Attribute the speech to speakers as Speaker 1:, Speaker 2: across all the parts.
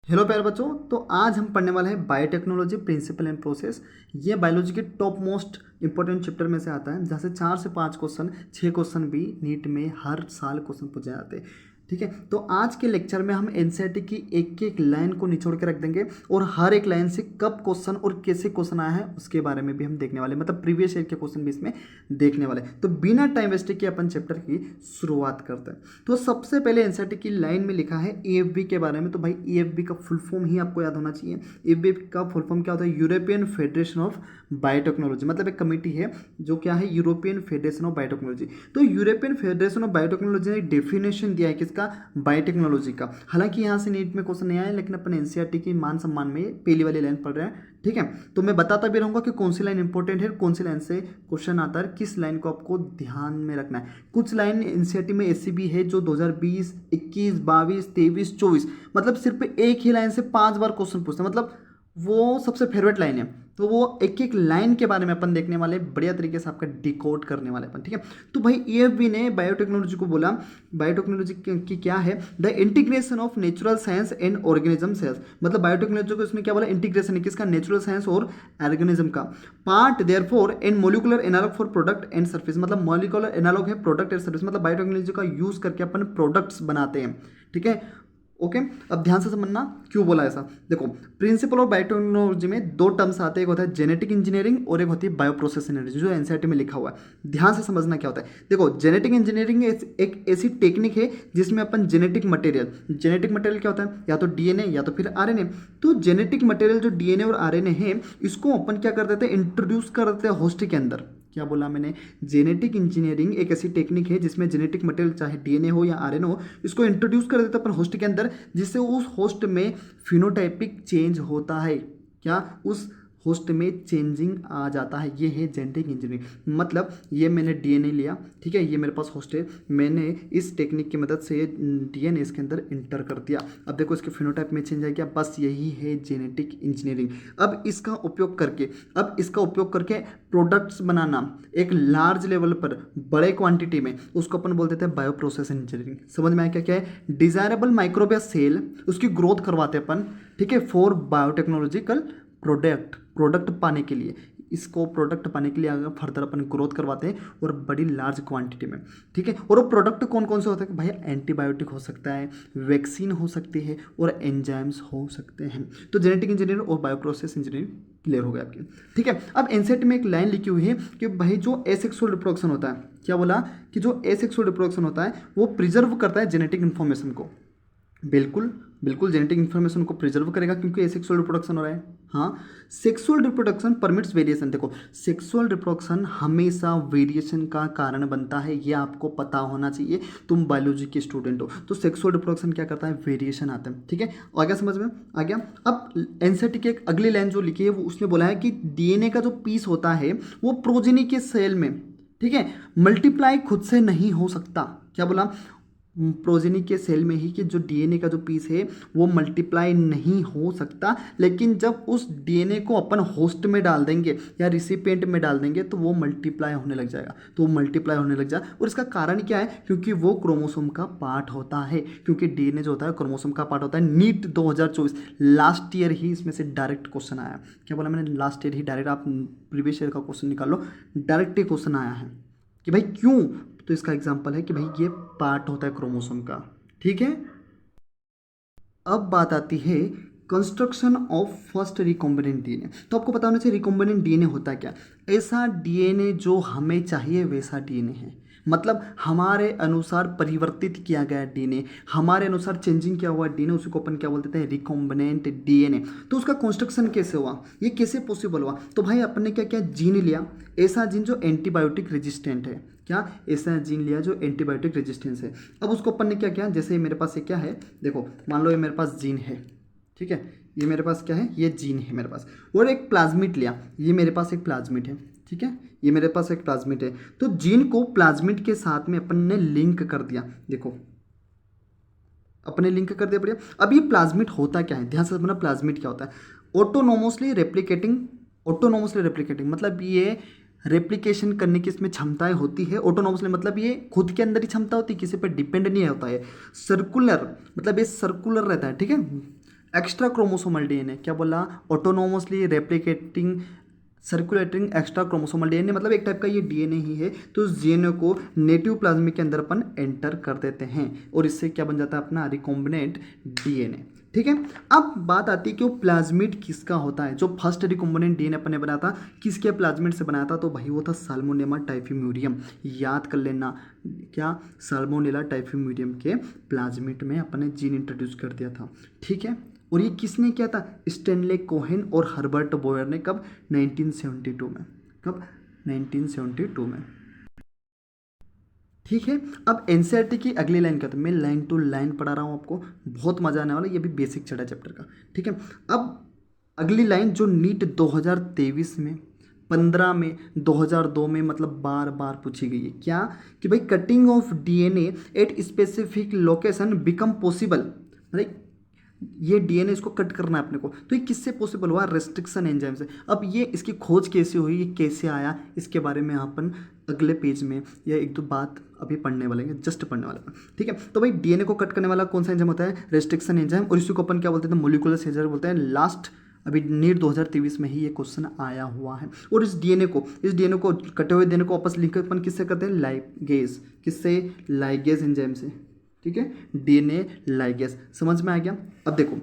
Speaker 1: Hello प्यारे बच्चों। तो आज हम पढ़ने वाले हैं बायोटेक्नोलॉजी प्रिंसिपल एंड प्रोसेस। ये बायोलॉजी के टॉप मोस्ट इंपॉर्टेंट चैप्टर में से आता है, जहाँ से 4 से 5 क्वेश्चन 6 क्वेश्चन भी नीट में हर साल क्वेश्चन पूछे जाते हैं। ठीक है, तो आज के लेक्चर में हम एनसीईआरटी की एक एक लाइन को निचोड़ के रख देंगे और हर एक लाइन से कब क्वेश्चन और कैसे क्वेश्चन आया है उसके बारे में भी हम देखने वाले, मतलब प्रीवियस ईयर के क्वेश्चन भी इसमें देखने वाले। तो बिना टाइम वेस्ट के अपन चैप्टर की शुरुआत करते हैं। तो सबसे पहले एनसीईआरटी की लाइन में लिखा है ईएफबी के बारे में। तो भाई ईएफबी का फुल फॉर्म ही आपको याद होना चाहिए। ईएफबी का फुल फॉर्म क्या होता है? यूरोपियन फेडरेशन ऑफ बायोटेक्नोलॉजी, मतलब एक कमेटी है जो क्या है, यूरोपियन फेडरेशन ऑफ बायोटेक्नोलॉजी। तो यूरोपियन फेडरेशन ऑफ बायोटेक्नोलॉजी ने डेफिनेशन दिया है किसका? बायोटेक्नोलॉजी का। हालांकि यहाँ से नीट में क्वेश्चन नहीं आया, लेकिन अपन एनसीईआरटी की मान सम्मान में पहली वाली लाइन पढ़ रहे हैं। ठीक है, तो मैं बताता भी रहूंगा कि कौन सी लाइन इंपॉर्टेंट है, कौन सी लाइन से क्वेश्चन आता है, किस लाइन को आपको ध्यान में रखना है। कुछ लाइन एनसीईआरटी में ऐसी भी है जो 2020, 21, 22, 23, 24 मतलब सिर्फ एक ही लाइन से 5 बार क्वेश्चन पूछते हैं, मतलब वो सबसे फेवरेट लाइन है। तो वो एक एक लाइन के बारे में अपन देखने वाले, बढ़िया तरीके से आपका डिकोड करने वाले अपन। ठीक है, तो भाई ईएफबी ने बायोटेक्नोलॉजी को बोला, बायोटेक्नोलॉजी की क्या है? The integration of natural science and organism cells, मतलब बायोटेक्नोलॉजी को इसमें क्या बोला? इंटीग्रेशन है किसका? नेचुरल साइंस और ऑर्गेनिज्म का। Part therefore and molecular analog for product and service, मतलब मोलिकुलर एनालॉग है प्रोडक्ट एंड सर्विस, मतलब बायोटेक्नोलॉजी का यूज करके अपन प्रोडक्ट्स बनाते हैं। ठीक है, ओके। अब ध्यान से समझना क्यों बोला ऐसा। देखो, प्रिंसिपल ऑफ बायोटेक्नोलॉजी में 2 टर्म्स आते हैं, एक होता है जेनेटिक इंजीनियरिंग और एक होती है बायोप्रोसेस इंजीनियरिंग, जो एनसीईआरटी में लिखा हुआ है। ध्यान से समझना क्या होता है। देखो, जेनेटिक इंजीनियरिंग एक ऐसी टेक्निक है जिसमें अपन जेनेटिक मटेरियल क्या होता है? या तो डीएनए या तो फिर आरएनए। तो जेनेटिक मटेरियल जो डीएनए और आरएनए है, इसको अपन क्या कर देते हैं? इंट्रोड्यूस कर देते हैं होस्ट के अंदर। क्या बोला मैंने? जेनेटिक इंजीनियरिंग एक ऐसी टेक्निक है जिसमें जेनेटिक मटेरियल चाहे डीएनए हो या आरएनए हो, इसको इंट्रोड्यूस कर देते हैं अपन होस्ट के अंदर, जिससे उस होस्ट में फिनोटाइपिक चेंज होता है। क्या? उस होस्ट में चेंजिंग आ जाता है। ये है जेनेटिक इंजीनियरिंग। मतलब ये मैंने डीएनए लिया, ठीक है, ये मेरे पास होस्ट है, मैंने इस टेक्निक की मदद से डीएनए इसके अंदर इंटर कर दिया। अब देखो इसके फिनोटाइप में चेंज आ गया, बस यही है जेनेटिक इंजीनियरिंग। अब इसका उपयोग करके प्रोडक्ट्स बनाना एक लार्ज लेवल पर, बड़े क्वांटिटी में, उसको अपन बोल देते हैं बायो प्रोसेस इंजीनियरिंग। समझ में आया क्या क्या है? डिजायरेबल माइक्रोबियल सेल, उसकी ग्रोथ करवाते हैं अपन, ठीक है, फॉर बायोटेक्नोलॉजिकल प्रोडक्ट पाने के लिए, इसको प्रोडक्ट पाने के लिए आगे फर्दर अपन ग्रोथ करवाते हैं और बड़ी लार्ज क्वांटिटी में। ठीक है, और वो प्रोडक्ट कौन कौन से होते हैं भाई? एंटीबायोटिक हो सकता है, वैक्सीन हो सकती है और एंजाइम्स हो सकते हैं। तो जेनेटिक इंजीनियरिंग और बायोप्रोसेस इंजीनियरिंग क्लियर हो गया आपकी। ठीक है, अब एनसेट में एक लाइन लिखी हुई है कि भाई जो एसेक्सुअल रिप्रोडक्शन होता है, क्या बोला? कि जो एसेक्सुअल रिप्रोडक्शन होता है वो प्रिजर्व करता है जेनेटिक इन्फॉर्मेशन को। बिल्कुल जेनेटिक इन्फॉर्मेशन को प्रिजर्व करेगा, क्योंकि एसेक्सुअल रिप्रोडक्शन हो रहा है। हाँ, सेक्सुअल रिप्रोडक्शन परमिट्स वेरिएशन। देखो, सेक्सुअल रिप्रोडक्शन हमेशा वेरिएशन का कारण बनता है, ये आपको पता होना चाहिए, तुम बायोलॉजी के स्टूडेंट हो। तो सेक्सुअल रिप्रोडक्शन क्या करता है? वेरिएशन आता है। ठीक है, आ गया समझ में? आ गया। अब एनसीईआरटी की एक अगली लाइन जो लिखी है वो उसने बोला है कि डीएनए का जो पीस होता है वो प्रोजेनी के सेल में, ठीक है, मल्टीप्लाई खुद से नहीं हो सकता। क्या बोला? प्रोजेनी के सेल में ही कि जो डीएनए का जो पीस है वो मल्टीप्लाई नहीं हो सकता, लेकिन जब उस डीएनए को अपन होस्ट में डाल देंगे या रिसिपिएंट में डाल देंगे तो वो मल्टीप्लाई होने लग जाएगा। तो वो मल्टीप्लाई होने लग जाए, और इसका कारण क्या है? क्योंकि वो क्रोमोसोम का पार्ट होता है, क्योंकि डीएनए जो होता है क्रोमोसोम का पार्ट होता है। नीट 2024 लास्ट ईयर ही इसमें से डायरेक्ट क्वेश्चन आया। क्या बोला मैंने? लास्ट ईयर ही डायरेक्ट, आप प्रीवियस ईयर का क्वेश्चन निकाल लो, डायरेक्ट ही क्वेश्चन आया है कि भाई क्यों? तो इसका एग्जांपल है कि भाई ये पार्ट होता है क्रोमोसोम का। ठीक है, अब बात आती है construction of first recombinant DNA. तो आपको पता होना चाहिए रिकॉम्बिनेंट डीएनए होता क्या? ऐसा डीएनए जो हमें चाहिए वैसा डीएनए है, मतलब हमारे अनुसार परिवर्तित किया गया डीएनए, हमारे अनुसार चेंजिंग किया हुआ डीएनए, उसी को अपन क्या बोलते हैं? Recombinant DNA. तो उसका कंस्ट्रक्शन कैसे हुआ, ये कैसे पॉसिबल हुआ? तो भाई अपन ने क्या क्या जीन लिया, ऐसा जीन जो एंटीबायोटिक रेजिस्टेंट है। क्या? ऐसा जीन लिया जो एंटीबायोटिक रेजिस्टेंस है। अब उसको अपन ने क्या किया? जैसे मेरे पास ये क्या है, देखो मान लो ये मेरे पास जीन है, ठीक है, ये मेरे पास क्या है? ये जीन है मेरे पास, और एक प्लाज्मिड लिया, ये मेरे पास एक प्लाज्मिड है, ठीक है, ये मेरे पास एक प्लाज्मिड है। तो जीन को प्लाज्मिड के साथ में अपन ने लिंक कर दिया। देखो अपने लिंक कर दिया, बढ़िया। अब ये प्लाज्मिड होता क्या है? ध्यान से समझना, प्लाज्मिड क्या होता है? ऑटोनोमसली रेप्लिकेटिंग मतलब ये रेप्लिकेशन करने की इसमें क्षमताएं होती है। ऑटोनोमसली मतलब ये खुद के अंदर ही क्षमता होती है, किसी पर डिपेंड नहीं होता है। सर्कुलर मतलब ये सर्कुलर रहता है, ठीक है, एक्स्ट्रा क्रोमोसोमल डीएनए, क्या बोला, autonomously replicating circulating extra chromosomal DNA, मतलब एक टाइप का ये डीएनए ही है। तो उस डीएनए को नेटिव प्लाज्मा के अंदर अपन एंटर कर देते हैं और इससे क्या बन जाता है अपना रिकॉम्बिनेंट डीएनए। ठीक है, अब बात आती है कि वो प्लाज्मिड किसका होता है। जो फर्स्ट रिकॉम्बिनेंट डीएनए अपन ने बनाया था किसके प्लाज्मिड से बनाया था, तो भाई वो था साल्मोनेला टाइफिम्यूरियम। याद कर लेना, क्या, साल्मोनेला टाइफिम्यूरियम के प्लाज्मिड में अपन ने जीन इंट्रोड्यूस कर दिया था। ठीक है, और ये किसने किया था, स्टैनले कोहेन और हर्बर्ट बोयर ने। कब, 1972 में। कब, 1972 में। ठीक है, अब एनसीईआरटी की अगली लाइन क्या था, मैं लाइन टू लाइन पढ़ा रहा हूँ आपको, बहुत मजा आने वाला है, ये भी बेसिक चढ़ा चैप्टर का। ठीक है, अब अगली लाइन जो नीट 2023 में, 15 में, 2002 में मतलब बार बार पूछी गई है, क्या, कि भाई cutting of DNA at specific location become possible. ये डीएनए इसको कट करना है अपने को, तो ये किससे पॉसिबल हुआ, रेस्ट्रिक्शन एंजाइम से। अब ये इसकी खोज कैसे हुई, ये कैसे आया, इसके बारे में अपन अगले पेज में या एक दो बात अभी पढ़ने वाले हैं, जस्ट पढ़ने वाले हैं। ठीक है, तो भाई डीएनए को कट करने वाला कौन सा एंजाइम होता है, रेस्ट्रिक्शन एंजाइम, और इसी को अपन क्या बोलते हैं, मोलिकुलर सीजर बोलते हैं। लास्ट अभी नीट 2023 में ही ये क्वेश्चन आया हुआ है। और इस डीएनए को कटे हुए डीएनए को वापस लिंक अपन किससे करते हैं, लाइगेज, किससे, लाइगेज एंजाइम से। ठीक है, डीएनए लाइगेज, समझ में आ गया। अब देखो,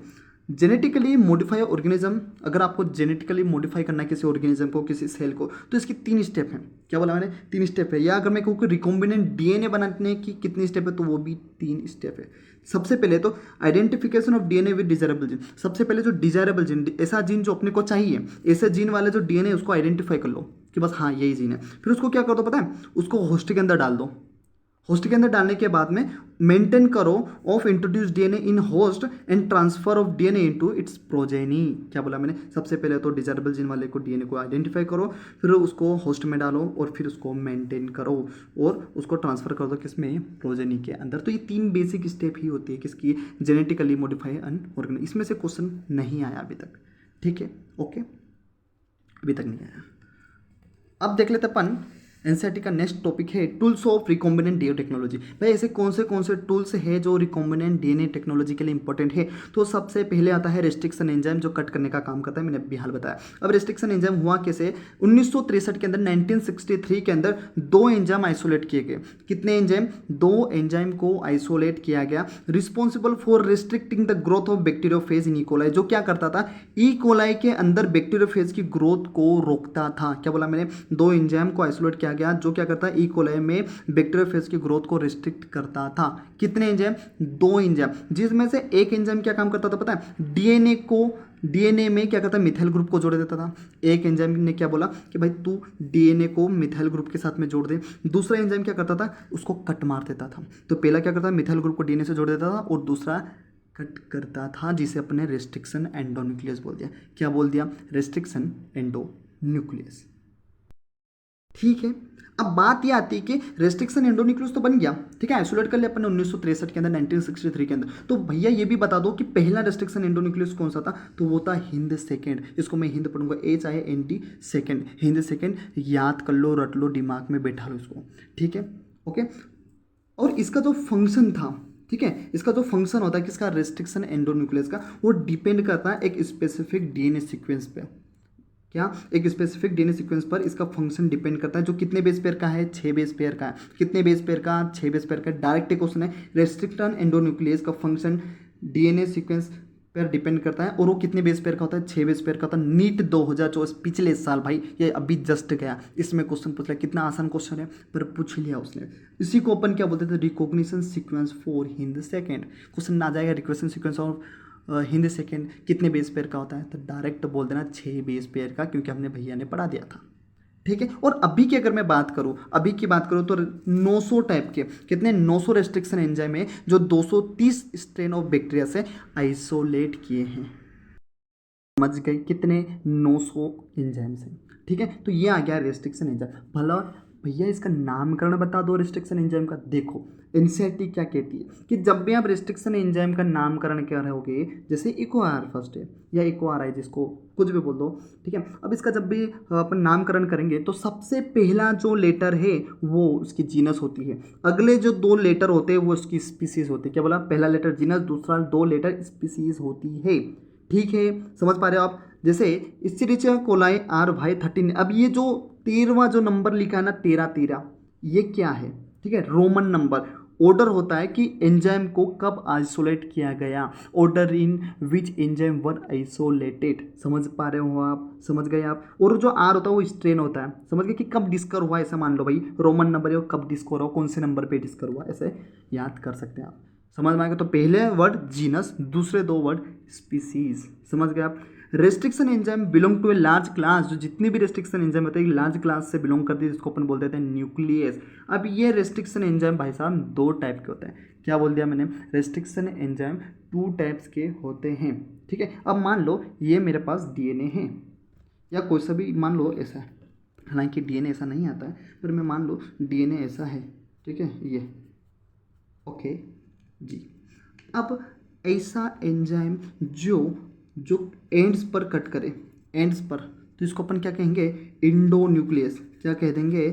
Speaker 1: जेनेटिकली मॉडिफाई ऑर्गेनिज्म, अगर आपको जेनेटिकली मॉडिफाई करना है किसी ऑर्गेनिज्म को, किसी सेल को, तो इसकी 3 स्टेप हैं। क्या बोला मैंने, 3 स्टेप है। या अगर मैं कहूँ कि रिकॉम्बिनेंट डीएनए बनाने की कितनी स्टेप है, तो वो भी 3 स्टेप है। सबसे पहले तो identification of DNA with desirable gene. सबसे पहले जो डिजायरेबल जीन, ऐसा जीन जो अपने को चाहिए, ऐसे जीन वाले जो डीएनए उसको आइडेंटिफाई कर लो कि बस हाँ यही जीन है। फिर उसको क्या कर दो पता है, उसको होस्ट के अंदर डाल दो। होस्ट के अंदर डालने के बाद में मेंटेन करो of introduce DNA in host and transfer of DNA into its progeny. क्या बोला मैंने, सबसे पहले तो डिजायरेबल जीन वाले को डीएनए को आइडेंटिफाई करो, फिर उसको होस्ट में डालो और फिर उसको मेंटेन करो और उसको ट्रांसफर कर दो किसमें, प्रोजेनी के अंदर। तो ये 3 बेसिक स्टेप ही होती है किसकी, जेनेटिकली मॉडिफाई एन ऑर्गेनिज्म। इसमें से क्वेश्चन नहीं आया अभी तक। ठीक है, ओके, अभी तक नहीं आया। अब देख लेते अपन एनसीईआरटी का नेक्स्ट टॉपिक है tools of recombinant DNA technology. भाई ऐसे कौन से टूल्स है जो रिकॉम्बिनेंट डीएनए टेक्नोलॉजी के लिए इंपॉर्टेंट है। तो सबसे पहले आता है रेस्ट्रिक्शन एंजाइम, जो कट करने का काम करता है, मैंने अभी हाल बताया। अब रेस्ट्रिक्शन एंजाइम हुआ कैसे, 1963 के अंदर, 1963 के अंदर 2 एंजाइम आइसोलेट किए गए। कितने एंजाइम, 2 एंजाइम को आइसोलेट किया गया, responsible for restricting the growth of bacteriophage in E coli. जो क्या करता था, इकोलाई के अंदर बैक्टीरियोफेज की ग्रोथ को रोकता था। क्या बोला मैंने, 2 एंजाइम को आइसोलेट किया गया जो क्या करता है, ई कोलाई में बैक्टीरियोफेज की ग्रोथ को रिस्ट्रिक्ट करता था। कितने एंजाइम, 2 एंजाइम, जिसमें से एक एंजाइम क्या काम करता था पता है, डीएनए में क्या करता है, मिथाइल ग्रुप को जोड़ देता था। एक एंजाइम ने क्या बोला कि भाई तू डीएनए को मिथाइल ग्रुप के साथ में जोड़ दे। दूसरा एंजाइम क्या करता था, उसको कट मार देता था। तो पहला क्या करता था, मिथाइल ग्रुप को डीएनए से जोड़ देता था और दूसरा कट करता था, जिसे अपने रेस्ट्रिक्शन एंडोन्यूक्लियस बोल दिया। क्या बोल दिया, रेस्ट्रिक्शन एंडोन्यूक्लियस। ठीक है, अब बात ये आती है कि रेस्ट्रिक्शन एंडोन्यूक्लियस तो बन गया, ठीक है, आइसोलेट कर लिया अपन ने 1963 के अंदर, 1963 के अंदर। तो भैया ये भी बता दो कि पहला रेस्ट्रिक्शन एंडोन्यूक्लियस कौन सा था, तो वो था हिंद सेकेंड। इसको मैं हिंद पढ़ूंगा, HIND सेकेंड, हिंद सेकेंड। याद कर लो, रट लो, दिमाग में बैठा लो इसको। ठीक है, ओके। और इसका जो फंक्शन था, ठीक है, इसका जो फंक्शन होता है किसका, रेस्ट्रिक्शन एंडोन्यूक्लियस का, वो डिपेंड करता है एक स्पेसिफिक डीएनए सीक्वेंस पे। क्या, एक स्पेसिफिक डीएनए सीक्वेंस पर इसका फंक्शन डिपेंड करता है, जो कितने बेस पेयर का है, 6 बेस पेयर का है। कितने बेस पेयर का, 6 बेस पेयर का। डायरेक्ट क्वेश्चन है, रेस्ट्रिक्शन एंडोन्यूक्लियस का फंक्शन डीएनए सीक्वेंस पर डिपेंड करता है और वो कितने बेस पेयर का होता है, 6 बेस पेयर का होता है। नीट 2024 पिछले साल, भाई ये अभी जस्ट गया, इसमें क्वेश्चन पूछ लिया। कितना आसान क्वेश्चन है पर पूछ लिया उसने। इसी को अपन क्या बोलते थे, recognition sequence for Hind second. Question आ जाएगा, recognition sequence of Hind second कितने बेस पेयर का होता है, तो डायरेक्ट बोल देना 6 बेस पेयर का, क्योंकि हमने भैया ने पढ़ा दिया था। ठीक है, और अभी की अगर मैं बात करूं, अभी की बात करूं तो 900 टाइप के, कितने, 900 रेस्ट्रिक्शन एंजाइम है जो 230 स्ट्रेन ऑफ बैक्टीरिया से आइसोलेट किए हैं। समझ गए, कितने, 900 एंजाइम्स हैं। ठीक है, तो ये आ गया रेस्ट्रिक्शन एंजाइम। भला भैया इसका नामकरण बता दो रिस्ट्रिक्शन एंजाइम का। देखो एनसीईआरटी क्या कहती है कि जब भी आप रिस्ट्रिक्शन एंजाइम का नामकरण कर रहोगे, जैसे इकोआर फर्स्ट है या इकोआर आई, जिसको कुछ भी बोल दो, ठीक है। अब इसका जब भी अपन नामकरण करेंगे तो सबसे पहला जो लेटर है वो उसकी जीनस होती है, अगले जो 2 लेटर होते हैं वो उसकी स्पीसीज होती है। क्या बोला? पहला लेटर जीनस, दूसरा 2 लेटर स्पीसीज होती है। ठीक है, समझ पा रहे हो आप? जैसे इस्चेरिचिया कोलाई आर वाई 13। अब ये जो 13वां जो नंबर लिखा है ना, 13 ये क्या है? ठीक है, रोमन नंबर। ऑर्डर होता है कि एंजाइम को कब आइसोलेट किया गया, order in which enzyme were isolated. समझ पा रहे हो आप? समझ गए आप? और जो आर होता है वो स्ट्रेन होता है। समझ गए कि कब डिस्कर हुआ, ऐसा मान लो भाई रोमन नंबर है और कब डिस्कर हुआ, कौन से नंबर पे डिस्कर हुआ, ऐसे याद कर सकते हैं आप। समझ में आएगा? तो पहले वर्ड जीनस, दूसरे 2 वर्ड स्पीसीज। समझ गए आप? Restriction enzyme belong to a large class. जो जितनी भी रेस्ट्रिक्शन एंजाइम होते हैं लार्ज क्लास से बिलोंग करती है, जिसको अपन बोल देते हैं न्यूक्लियस। अब ये रेस्ट्रिक्शन एंजाइम भाई साहब 2 टाइप के होते हैं। क्या बोल दिया मैंने? रेस्ट्रिक्शन एंजाइम 2 टाइप्स के होते हैं। ठीक है, अब मान लो ये मेरे पास डीएनए है या कोई सा भी मान लो ऐसा है, हालांकि डीएनए ऐसा नहीं आता है, पर मैं मान लो डीएनए ऐसा है। ठीक है, ये ओके जी। अब ऐसा एंजाइम जो जो एंड्स पर कट करे, एंड्स पर, तो इसको अपन क्या कहेंगे? इंडोन्यूक्लियस। क्या कह देंगे?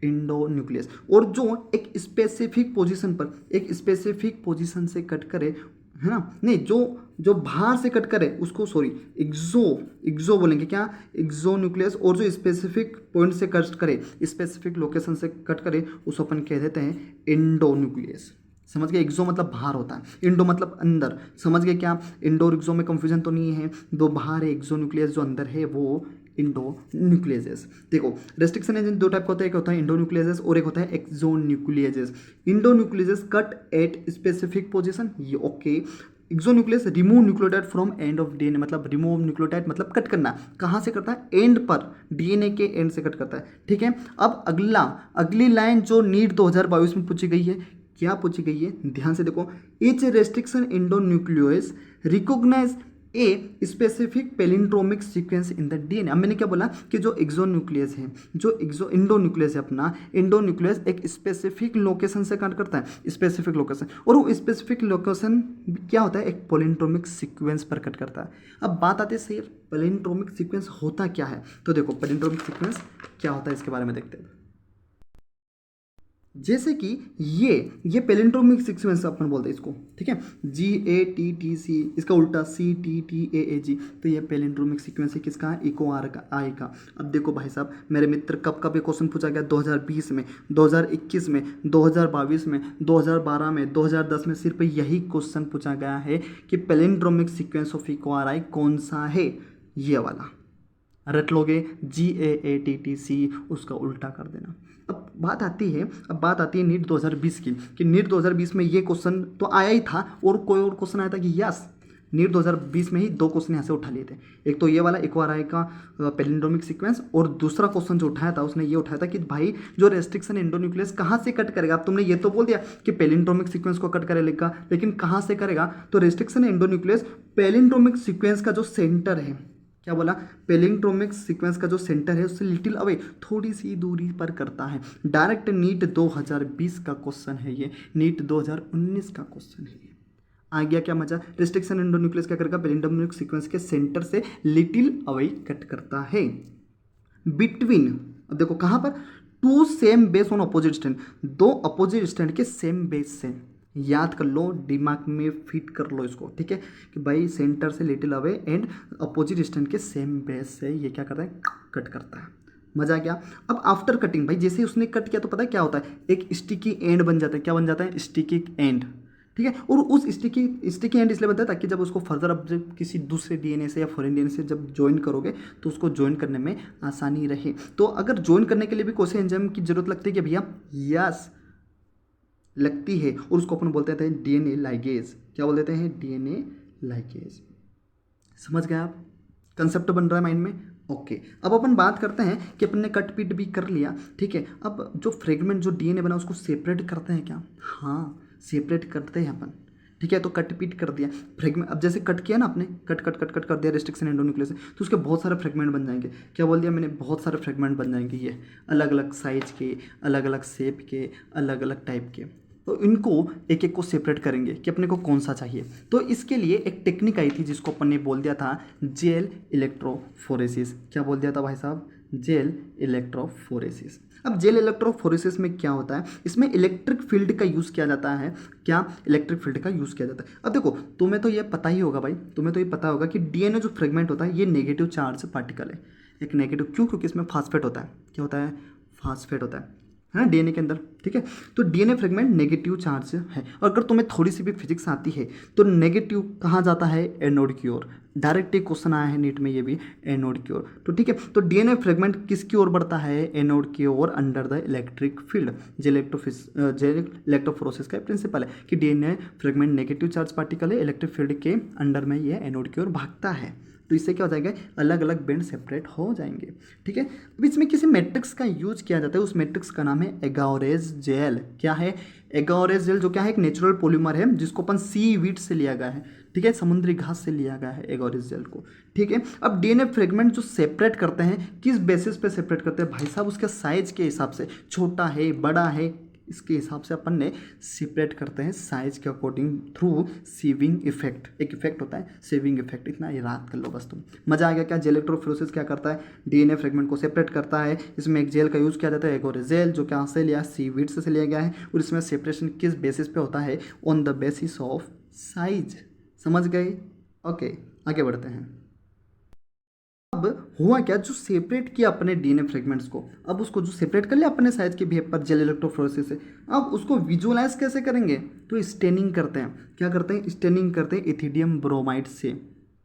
Speaker 1: इंडोन्यूक्लियस। और जो एक स्पेसिफिक पोजीशन पर, एक स्पेसिफिक पोजीशन से कट करे, है ना? नहीं, जो बाहर से कट करे उसको सॉरी एक्सो बोलेंगे। क्या? एक्सो न्यूक्लियस। और जो स्पेसिफिक पॉइंट से कट करे, स्पेसिफिक लोकेशन से कट करे, उसको अपन कह देते हैं इंडोन्यूक्लियस। समझ गए? एक्सो मतलब बाहर होता है, इंडो मतलब अंदर। समझ गए क्या? इंडो और एक्सो में कंफ्यूजन तो नहीं है? 2 बाहर है, एक्सो न्यूक्लियस, जो अंदर है वो इंडो न्यूक्लियस। देखो रेस्ट्रिक्शन एंजाइम 2 टाइप का होता है, एक होता है इंडो न्यूक्लियस और एक होता है exonuclease. Endonuclease cut at specific position, ये okay. Exonuclease remove nucleotide from end of DNA. मतलब रिमूव न्यूक्लियोटाइड मतलब कट करना। कहाँ से करता है? एंड पर, डीएनए के एंड से कट करता है। ठीक है, अब अगली लाइन जो नीट 2022 में पूछी गई है, क्या पूछी गई है? ध्यान से देखो। Each restriction endonuclease recognize a specific palindromic sequence in the DNA. अब मैंने क्या बोला कि जो एक्सोन्यूक्लियस है, जो इंडोन्यूक्लियस है अपना, इंडोन्यूक्लियस एक स्पेसिफिक लोकेशन से कट करता है, स्पेसिफिक लोकेशन। और वो स्पेसिफिक लोकेशन क्या होता है? एक पेलिंड्रोमिक सीक्वेंस पर कट करता है। अब बात आती है सही, पेलिंड्रोमिक सीक्वेंस होता क्या है? तो देखो पेलिंड्रोमिक सीक्वेंस क्या होता है इसके बारे में देखते हैं। जैसे कि ये पेलिंड्रोमिक सीक्वेंस अपन बोलते हैं इसको। ठीक है, GATTC, इसका उल्टा CTTAAG। तो ये पेलिंड्रोमिक सीक्वेंस है किसका? इकोआर का, आई का। अब देखो भाई साहब मेरे मित्र, कब कब ये क्वेश्चन पूछा गया? 2020 में, 2021 में, 2022 में, 2012 में, 2010 में। सिर्फ यही क्वेश्चन पूछा गया है कि पेलिंड्रोमिक सीक्वेंस ऑफ इकोआर आई कौन सा है? ये वाला रट लोगे, GAATTC, उसका उल्टा कर देना। अब बात आती है नीट 2020 की, कि नीट 2020 में ये क्वेश्चन तो आया ही था, और कोई और क्वेश्चन आया था कि यस, नीट 2020 में ही 2 क्वेश्चन यहाँ से उठा लिए थे। एक तो ये वाला इकोआर आई का पेलिंड्रोमिक सीक्वेंस, और दूसरा क्वेश्चन जो उठाया था उसने ये उठाया था कि भाई जो रेस्ट्रिक्शन इंडोन्यूक्लियस कहाँ से कट करेगा। अब तुमने ये तो बोल दिया कि पेलिंड्रोमिक सीक्वेंस को कट करेगा, लेकिन कहाँ से करेगा? तो रेस्ट्रिक्शन इंडोन्यूक्लियस पेलिंड्रोमिक सीक्वेंस का जो सेंटर है, क्या बोला? पेलिंड्रोमिक सीक्वेंस का जो सेंटर है उससे लिटिल अवे, थोड़ी सी दूरी पर करता है। डायरेक्ट नीट 2020 का क्वेश्चन है ये, नीट 2019 का क्वेश्चन है ये। आ गया क्या मजा? रेस्ट्रिक्शन इंडोन्यूक्लियस क्या करेगा? पेलिंड्रोमिक सीक्वेंस के सेंटर से लिटिल अवे कट करता है। बिटवीन, अब देखो कहाँ पर? 2 same base on opposite stand, 2 opposite stand के सेम बेस से। याद कर लो, दिमाग में फिट कर लो इसको। ठीक है, कि भाई सेंटर से little away and opposite stand के सेम बेस से ये क्या करता है? कट करता है। मजा आ गया? अब आफ्टर कटिंग भाई, जैसे उसने कट किया तो पता है क्या होता है? एक स्टिकी एंड बन जाता है। क्या बन जाता है? Sticky and. ठीक है, और उस स्टिकी एंड इसलिए बनता है ताकि जब उसको फर्दर अब जब किसी दूसरे डीएनए से या फॉरेन डीएनए से जब ज्वाइन करोगे तो उसको ज्वाइन करने में आसानी रहे। तो अगर ज्वाइन करने के लिए भी कोई एंजाइम की जरूरत लगती है कि भैया? यस, लगती है, और उसको अपन बोलते हैं डीएनए लाइगेज। क्या बोल देते हैं? DNA ligase. समझ गए आप? कंसेप्ट बन रहा है माइंड में? ओके, अब अपन बात करते हैं कि अपन ने कट पीट भी कर लिया। ठीक है, अब जो फ्रेगमेंट जो डीएनए बना उसको सेपरेट करते हैं क्या? हाँ, सेपरेट करते हैं अपन। ठीक है, तो कट पीट कर दिया फ्रेगमेंट। अब जैसे कट किया ना आपने, कट कट कट कट कर दिया रेस्ट्रिक्शन एंडोन्यूक्लियस से, तो उसके बहुत सारे फ्रेगमेंट बन जाएंगे। क्या बोल दिया मैंने, बहुत सारे फ्रेगमेंट बन जाएंगे, ये अलग अलग साइज के, अलग अलग शेप के, अलग अलग टाइप के। तो इनको एक एक को सेपरेट करेंगे कि अपने को कौन सा चाहिए। तो इसके लिए एक टेक्निक आई थी जिसको अपन ने बोल दिया था जेल इलेक्ट्रोफोरेसिस। क्या बोल दिया था भाई साहब, जेल इलेक्ट्रोफोरेसिस। अब जेल इलेक्ट्रोफोरेसिस में क्या होता है, इसमें इलेक्ट्रिक फील्ड का यूज़ किया जाता है। क्या, इलेक्ट्रिक फील्ड का यूज़ किया जाता है। अब देखो, तुम्हें तो ये पता ही होगा भाई, तुम्हें तो ये पता होगा कि डीएनए जो फ्रेगमेंट होता है ये नेगेटिव चार्ज पार्टिकल है। एक नेगेटिव, क्यों, क्योंकि इसमें फास्फेट होता है। क्या होता है, फास्फेट होता है ना डीएनए के अंदर, ठीक है। तो डीएनए फ्रेगमेंट नेगेटिव चार्ज है, और अगर तुम्हें थोड़ी सी भी फिजिक्स आती है तो नेगेटिव कहाँ जाता है, एनोड की ओर। डायरेक्ट एक क्वेश्चन आया है नीट में, ये भी एनोड की ओर। तो ठीक है, तो डीएनए फ्रेगमेंट किसकी ओर बढ़ता है, एनोड की ओर, under the electric field. Gel electrophoresis का प्रिंसिपल है कि DNA fragment negative charge particle है, इलेक्ट्रिक फील्ड के अंडर में ये एनोड की ओर भागता है। तो इससे क्या हो जाएगा, अलग अलग बेंड सेपरेट हो जाएंगे, ठीक है। अब इसमें किसी मैट्रिक्स का यूज किया जाता है, उस मैट्रिक्स का नाम है एगाओरेज जेल। क्या है, एगाओरेज जेल, जो क्या है, एक नेचुरल पॉलीमर है जिसको अपन सी वीट से लिया गया है, ठीक है, समुद्री घास से लिया गया है एगाओरेज जेल को, ठीक है। अब डीएनए फ्रेगमेंट जो सेपरेट करते हैं, किस बेसिस पे सेपरेट करते हैं भाई साहब, उसके साइज के हिसाब से, छोटा है बड़ा है, इसके हिसाब से अपन ने सेपरेट करते हैं साइज के अकॉर्डिंग थ्रू सीविंग इफेक्ट। एक इफेक्ट होता है सीविंग इफेक्ट, इतना याद कर लो बस तुम। मजा आ गया क्या। जेल इलेक्ट्रोफोरेसिस क्या करता है, डीएनए फ्रेगमेंट को सेपरेट करता है। इसमें एक जेल का यूज़ किया जाता है, एगाओरेज जेल, जो कहाँ से लिया, सीवीड से लिया गया है। और इसमें सेपरेशन किस बेसिस पे होता है, on the basis of size. समझ गए, ओके, आगे बढ़ते हैं। अब हुआ क्या, जो सेपरेट किया अपने डीएनए फ्रेगमेंट्स को, अब उसको जो सेपरेट कर लिया अपने साइज के बिहेव पर जेल इलेक्ट्रोफोरेसिस से, अब उसको विजुअलाइज कैसे करेंगे, तो स्टेनिंग करते हैं। क्या करते हैं, स्टेनिंग करते हैं इथिडियम ब्रोमाइड से,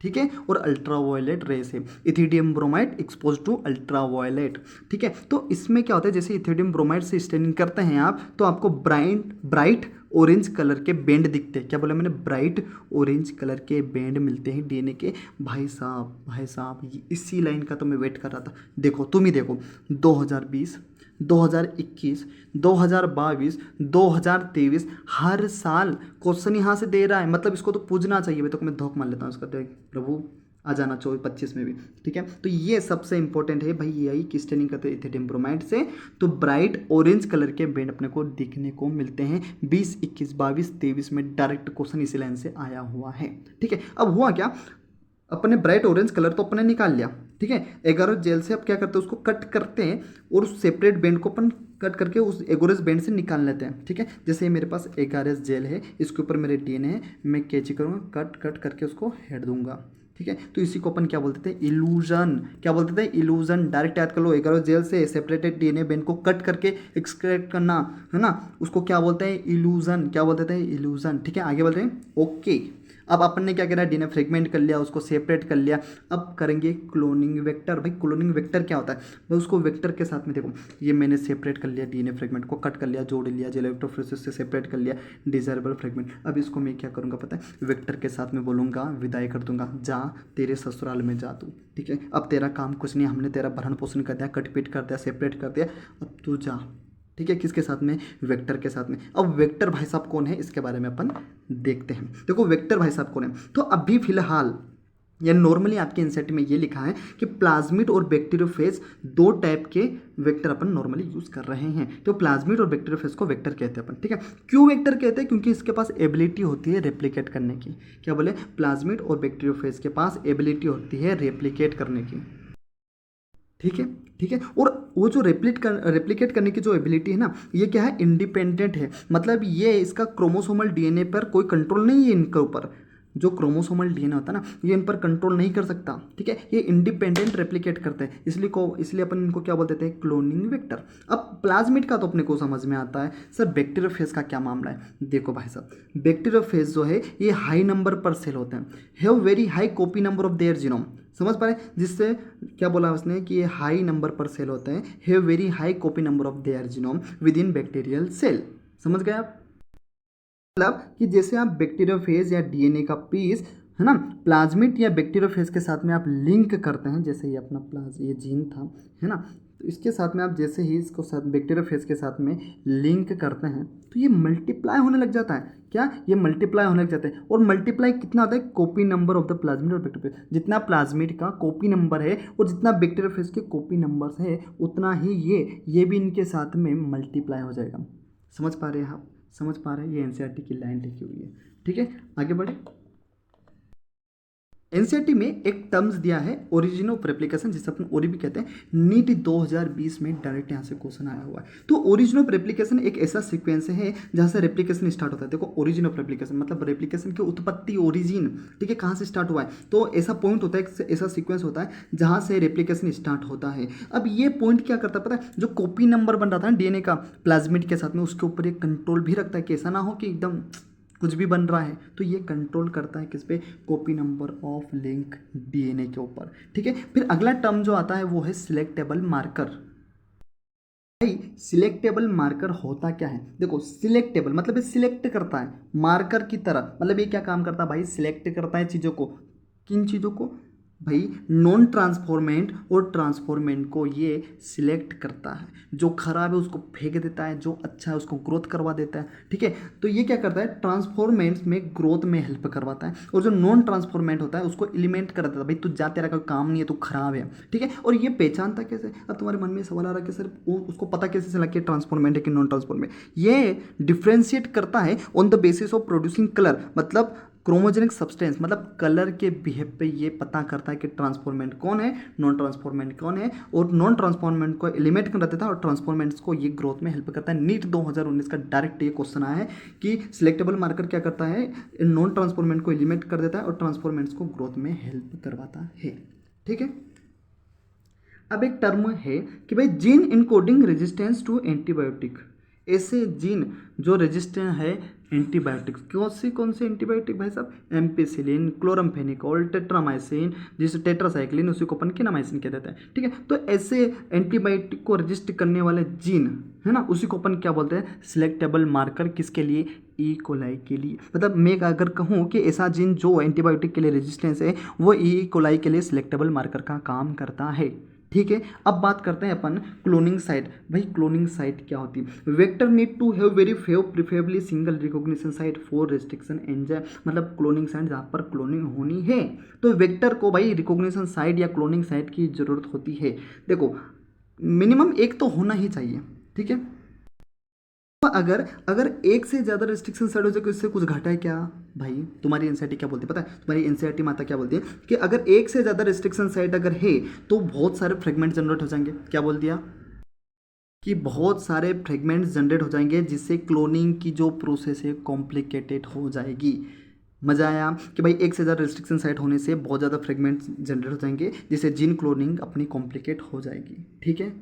Speaker 1: ठीक है, और अल्ट्रावायलेट रे से। Ethidium bromide expose to ultraviolet, ठीक है। तो इसमें क्या होता है, जैसे इथिडियम ब्रोमाइड से स्टेनिंग करते हैं आप, तो आपको ब्राइट ऑरेंज कलर के बेंड दिखते हैं। क्या बोला मैंने, ब्राइट ऑरेंज कलर के बेंड मिलते हैं डीएनए के। भाई साहब इसी लाइन का तो मैं वेट कर रहा था। देखो तुम ही देखो, 2020, 2021, 2022, 2023, हर साल क्वेश्चन यहाँ से दे रहा है। मतलब इसको तो पूछना चाहिए भाई, तो मैं धोख मान लेता हूँ इसका, देख प्रभु आ जाना 24-25 में भी, ठीक है। तो ये सबसे इंपॉर्टेंट है भाई, ये आई कि स्टेनिंग करते हैं इथिडियम ब्रोमाइड से, तो ब्राइट ऑरेंज कलर के बेंड अपने को दिखने को मिलते हैं। 20, 21, 22, 23 में डायरेक्ट क्वेश्चन इसी लाइन से आया हुआ है, ठीक है। अब हुआ क्या, अपने ब्राइट ऑरेंज कलर तो अपने निकाल लिया, ठीक है। एगारोज जेल से अब क्या करते हैं, उसको कट करते हैं और उस सेपरेट बेंड को अपन कट करके उस एगोरेज बेंड से निकाल लेते हैं, ठीक है। जैसे मेरे पास एगारेज जेल है, इसके ऊपर मेरे डीएनए है, मैं कैची करूँगा, कट करके उसको हेड दूंगा, ठीक है। तो इसी को अपन क्या बोलते थे, इल्यूजन। क्या बोलते थे, इल्यूजन। डायरेक्ट याद कर लो, एगारोज जेल से सेपरेटेड डीएनए बेंड को कट करके एक्सट्रैक्ट करना, है ना, उसको क्या बोलते हैं, इल्यूजन। क्या बोलते थे, इल्यूजन, ठीक है। आगे बोल रहे हैं, ओके। अब अपन ने क्या करा, डीएनए फ्रेगमेंट कर लिया, उसको सेपरेट कर लिया। अब करेंगे क्लोनिंग वेक्टर। भाई क्लोनिंग वेक्टर क्या होता है, भाई उसको वेक्टर के साथ में देखो, ये मैंने सेपरेट कर लिया, डीएनए फ्रेगमेंट को कट कर लिया, जोड़ लिया, जेल इलेक्ट्रोफोरेसिस से सेपरेट कर लिया डिजायरेबल फ्रेगमेंट। अब इसको मैं क्या करूँगा पता है, वेक्टर के साथ में बोलूँगा, विदाई कर दूंगा, जा तेरे ससुराल में जा तू, ठीक है। अब तेरा काम कुछ नहीं, हमने तेरा भरण पोषण कर दिया, कट पीट कर दिया, सेपरेट कर दिया, अब तू जा, ठीक है। किसके साथ में, वेक्टर के साथ में। अब वेक्टर भाई साहब कौन है, इसके बारे में अपन देखते हैं। देखो वेक्टर भाई साहब कौन है, तो अभी फिलहाल या नॉर्मली आपके एनसीईआरटी में ये लिखा है कि प्लाज्मिड और बैक्टीरियोफेज दो टाइप के वेक्टर अपन नॉर्मली यूज कर रहे हैं। तो प्लाज्मिड और बैक्टीरियोफेज को वेक्टर कहते हैं अपन, ठीक है। क्यों वेक्टर कहते हैं, क्योंकि इसके पास एबिलिटी होती है रेप्लिकेट करने की। क्या बोले, प्लाज्मिड और बैक्टीरियोफेज के पास एबिलिटी होती है रेप्लिकेट करने की, ठीक है, ठीक है। और वो जो रेप्लिकेट करने की जो एबिलिटी है ना, ये क्या है, इंडिपेंडेंट है। मतलब ये इसका क्रोमोसोमल डीएनए पर कोई कंट्रोल नहीं है इनके ऊपर। जो क्रोमोसोमल डीएनए होता है ना, ये इन पर कंट्रोल नहीं कर सकता, ठीक है। ये इंडिपेंडेंट रेप्लिकेट करते हैं, इसलिए अपन इनको क्या बोल देते हैं, क्लोनिंग वेक्टर। अब प्लाज्मिड का तो अपने को समझ में आता है। सर बैक्टीरियोफेज का क्या मामला है, देखो भाई साहब, बैक्टीरियोफेज जो है ये हाई नंबर पर सेल होते हैं, have very high copy number of their genome. समझ पा रहे, जिससे क्या बोला उसने कि ये हाई नंबर पर सेल होते हैं, have very high copy number of their genome within bacterial cell. समझ गए आप, मतलब कि जैसे आप बैक्टीरियोफेज या डीएनए का पीस, है ना, प्लाज्मिड या बैक्टीरियोफेज के साथ में आप लिंक करते हैं, जैसे ये अपना ये जीन था, है ना, तो इसके साथ में आप जैसे ही इसको साथ बैक्टीरियोफेज के साथ में लिंक करते हैं तो ये मल्टीप्लाई होने लग जाता है। क्या ये मल्टीप्लाई होने लग जाते हैं? और मल्टीप्लाई कितना होता है? Copy number of the plasmid और बैक्टीरियोफेज। जितना प्लाज्मिड का कॉपी नंबर है और जितना बैक्टीरियोफेज के कॉपी नंबर्स है उतना ही ये भी इनके साथ में मल्टीप्लाई हो जाएगा। समझ पा रहे हैं आप? समझ पा रहे हैं? ये एनसीईआरटी की लाइन लिखी हुई है। ठीक है, आगे बढ़े। एनसीईआरटी में एक टर्म्स दिया है ओरिजिन ऑफ रेप्लिकेशन, जिसे अपन ओरी भी कहते हैं। नीट 2020 में डायरेक्ट यहाँ से क्वेश्चन आया हुआ है। तो ओरिजिन ऑफ रेप्लिकेशन एक ऐसा सीक्वेंस है जहाँ से रेप्लिकेशन स्टार्ट होता है। देखो, ओरिजिन ऑफ रेप्लिकेशन मतलब रेप्लिकेशन की उत्पत्ति, ओरिजिन, ठीक है, कहाँ से स्टार्ट हुआ है। तो ऐसा पॉइंट होता है, ऐसा सीक्वेंस होता है जहाँ से रेप्लिकेशन स्टार्ट होता है। अब ये पॉइंट क्या करता है पता है? जो कॉपी नंबर बन रहा था ना डीएनए का प्लाज्मिड के साथ में, उसके ऊपर एक कंट्रोल भी रखता है कि ऐसा ना हो कि एकदम कुछ भी बन रहा है। तो ये कंट्रोल करता है किस पे? Copy number of link DNA के ऊपर। ठीक है, फिर अगला टर्म जो आता है वो है सिलेक्टेबल मार्कर। भाई सिलेक्टेबल मार्कर होता क्या है? देखो, सिलेक्टेबल मतलब ये सिलेक्ट करता है, मार्कर की तरह मतलब ये क्या काम करता है भाई? सिलेक्ट करता है चीज़ों को। किन चीज़ों को भाई? नॉन ट्रांसफॉर्मेंट और ट्रांसफॉर्मेंट को ये सिलेक्ट करता है। जो खराब है उसको फेंक देता है, जो अच्छा है उसको ग्रोथ करवा देता है। ठीक है, तो ये क्या करता है? ट्रांसफॉर्मेंट्स में ग्रोथ में हेल्प करवाता है, और जो नॉन ट्रांसफॉर्मेंट होता है उसको एलिमेंट कर देता है। भाई तू जा, तेरा कोई काम नहीं है, तू खराब है। ठीक है, और ये पहचानता कैसे? अब तुम्हारे मन में सवाल आ रहा है कि सर उसको पता कैसे चला कि ट्रांसफॉर्मेंट है कि नॉन ट्रांसफॉर्मेंट? ये डिफ्रेंशिएट करता है on the basis of producing colour, मतलब क्रोमोजेनिक सब्सटेंस, मतलब कलर के बिहेव पे ये पता करता है कि ट्रांसफॉर्मेंट कौन है, नॉन ट्रांसफॉर्मेंट कौन है, और नॉन ट्रांसफॉर्मेंट को एलिमिनेट कर देता है और ट्रांसफॉर्मेंट्स को ये ग्रोथ में हेल्प करता है। नीट 2019 का डायरेक्ट ये क्वेश्चन आया है कि सिलेक्टेबल मार्कर क्या करता है? नॉन ट्रांसफॉर्मेंट को एलिमिनेट कर देता है और ट्रांसफॉर्मेंट्स को ग्रोथ में हेल्प करवाता है। ठीक है, अब एक टर्म है कि भाई gene encoding resistance to antibiotic. ऐसे जीन जो रेजिस्टेंट है एंटीबायोटिक्स, कौन से एंटीबायोटिक भाई साहब? एम्पिसिलिन, क्लोरमफेनिकोल, टेट्रामाइसिन, जिसे टेट्रासाइक्लिन, उसी को अपन केनामाइसिन कह देते हैं। ठीक है, तो ऐसे एंटीबायोटिक को रजिस्ट करने वाले जीन है ना, उसी को अपन क्या बोलते हैं? Selectable marker. किसके लिए? ई कोलाई के लिए। मतलब मैं अगर कहूँ कि ऐसा जीन जो एंटीबायोटिक के लिए रेजिस्टेंस है वो ई कोलाई के लिए सिलेक्टेबल मार्कर का काम करता है। ठीक है, अब बात करते हैं अपन क्लोनिंग साइट। भाई क्लोनिंग साइट क्या होती है? Vector need to have very few preferably single recognition site for restriction enzyme. मतलब क्लोनिंग साइट जहाँ पर क्लोनिंग होनी है तो वेक्टर को भाई रिकॉग्निशन साइट या क्लोनिंग साइट की जरूरत होती है। देखो, मिनिमम एक तो होना ही चाहिए। ठीक है, अगर अगर एक से ज़्यादा रिस्ट्रिक्शन साइड हो जाए तो इससे कुछ घटा है क्या? भाई तुम्हारी एनसीईआरटी क्या बोलती है पता है? तुम्हारी एनसीईआरटी माता क्या बोलती है कि अगर एक से ज़्यादा रिस्ट्रिक्शन साइड अगर है तो बहुत सारे फ्रेगमेंट जनरेट हो जाएंगे। क्या बोल दिया? कि बहुत सारे फ्रेगमेंट्स जनरेट हो जाएंगे जिससे क्लोनिंग की जो प्रोसेस है कॉम्प्लिकेटेड हो जाएगी। मजा आया कि भाई एक से ज़्यादा रिस्ट्रिक्शन साइट होने से बहुत ज़्यादा फ्रेगमेंट्स जनरेट हो जाएंगे जिससे जीन क्लोनिंग अपनी कॉम्प्लिकेट हो जाएगी। ठीक है,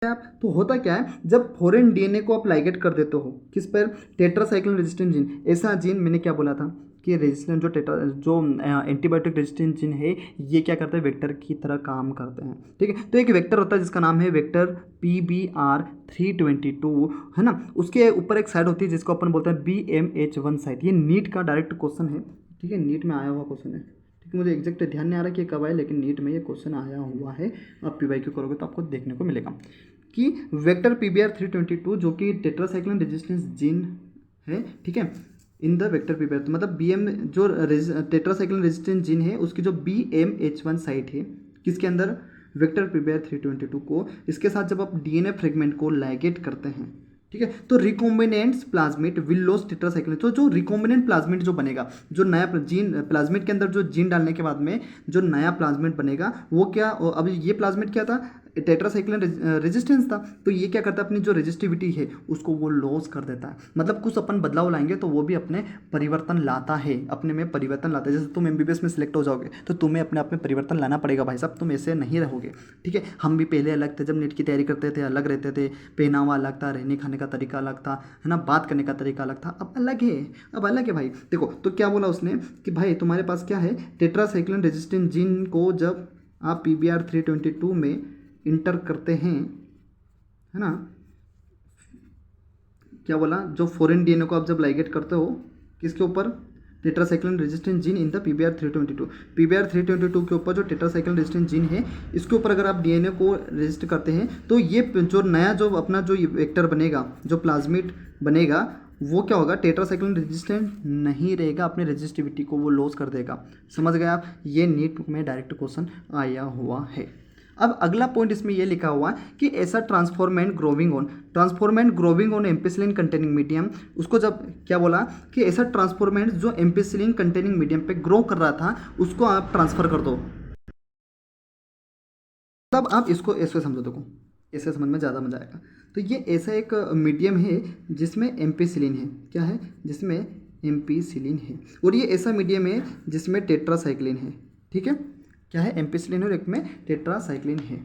Speaker 1: आप तो होता क्या है जब फॉरेन डीएनए को आप लाइगेट कर देते हो किस पर? Tetracycline resistant gene. ऐसा जीन मैंने क्या बोला था कि रेजिस्टेंट जो एंटीबायोटिक रेजिस्टेंट जीन है ये क्या करते हैं? वेक्टर की तरह काम करते हैं। ठीक है, तो एक वेक्टर होता है जिसका नाम है वेक्टर PBR322 है ना। उसके ऊपर एक साइड होती है जिसको अपन बोलते हैं BMH1 साइट। ये नीट का डायरेक्ट क्वेश्चन है। ठीक है, नीट में आया हुआ क्वेश्चन है। ठीक है, मुझे एग्जैक्ट ध्यान नहीं आ रहा कि कब आए, लेकिन नीट में ये क्वेश्चन आया हुआ है। आप PYQ करोगे तो आपको देखने को मिलेगा कि वेक्टर PBR322 जो कि टेट्रासाइक्लिन रेजिस्टेंस जीन है। ठीक है, इन द वेक्टर PBR तो मतलब BM जो टेट्रासाइक्लिन रेजिस्टेंस जीन है उसकी जो BMH1 साइट है किसके अंदर? वेक्टर PBR322 को। इसके साथ जब आप डीएनए फ्रेगमेंट को लाइगेट करते हैं, ठीक है, तो recombinant plasmid will loss tetracycline. तो जो रिकॉम्बिनेंट प्लाज्मिड जो बनेगा, जो नया जीन प्लाज्मिड के अंदर जो जीन डालने के बाद में जो नया प्लाज्मिड बनेगा वो क्या? अब ये प्लाज्मिड क्या था? टेट्रासाइक्लिन रेजिस्टेंस था। तो ये क्या करता है? अपनी जो रेजिस्टिविटी है उसको वो लॉस कर देता है। मतलब कुछ अपन बदलाव लाएंगे तो वो भी अपने परिवर्तन लाता है, अपने में परिवर्तन लाता है। जैसे तुम MBBS में सिलेक्ट हो जाओगे तो तुम्हें अपने आप में परिवर्तन लाना पड़ेगा भाई साहब, तुम ऐसे नहीं रहोगे। ठीक है, हम भी पहले अलग थे, जब नीट की तैयारी करते थे अलग रहते थे, पहनावा अलग था, रहने खाने का तरीका अलग था, है ना, बात करने का तरीका अलग था। अब अलग है, अब अलग है भाई। देखो तो क्या बोला उसने कि भाई तुम्हारे पास क्या है? टेट्रासाइक्लिन रेजिस्टेंट जीन को जब आप PBR322 में इंटर करते हैं, है ना, क्या बोला? जो फॉरेन डीएनए को आप जब लाइगेट करते हो किसके ऊपर? Tetracycline resistant gene in the PBR322। PBR322 के ऊपर जो टेट्रासाइक्लिन रेजिस्टेंट जीन है, इसके ऊपर अगर आप DNA को रजिस्टर करते हैं तो ये जो नया जो अपना जो वेक्टर बनेगा, जो प्लाज्मिड बनेगा, वो क्या होगा, टेट्रासाइक्लिन रेजिस्टेंट नहीं रहेगा, अपने रेजिस्टिविटी को वो लॉस कर देगा। समझ गए आप, ये नीट में डायरेक्ट क्वेश्चन आया हुआ है। अब अगला पॉइंट इसमें ये लिखा हुआ है कि ऐसा transformant growing on ampicillin containing medium, उसको जब क्या बोला कि ऐसा ट्रांसफॉर्मेंट जो एम्पिसिलिन कंटेनिंग मीडियम पे ग्रो कर रहा था उसको आप ट्रांसफर कर दो। तब आप इसको ऐसे समझो, देखो ऐसे समझ में ज़्यादा मजा आएगा। तो ये ऐसा एक मीडियम है जिसमें एम्पिसिलिन है, क्या है, जिसमें एम्पिसिलिन है, और ये ऐसा मीडियम है जिसमें टेट्रासाइक्लिन है। ठीक है, क्या है, एम्पिसिलिन और एक में टेट्रासाइक्लिन है।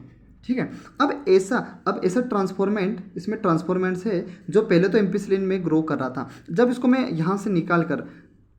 Speaker 1: ठीक है, अब ऐसा ट्रांसफॉर्मेंट, इसमें ट्रांसफॉर्मेंट्स है जो पहले तो एम्पिसिलिन में ग्रो कर रहा था, जब इसको मैं यहाँ से निकाल कर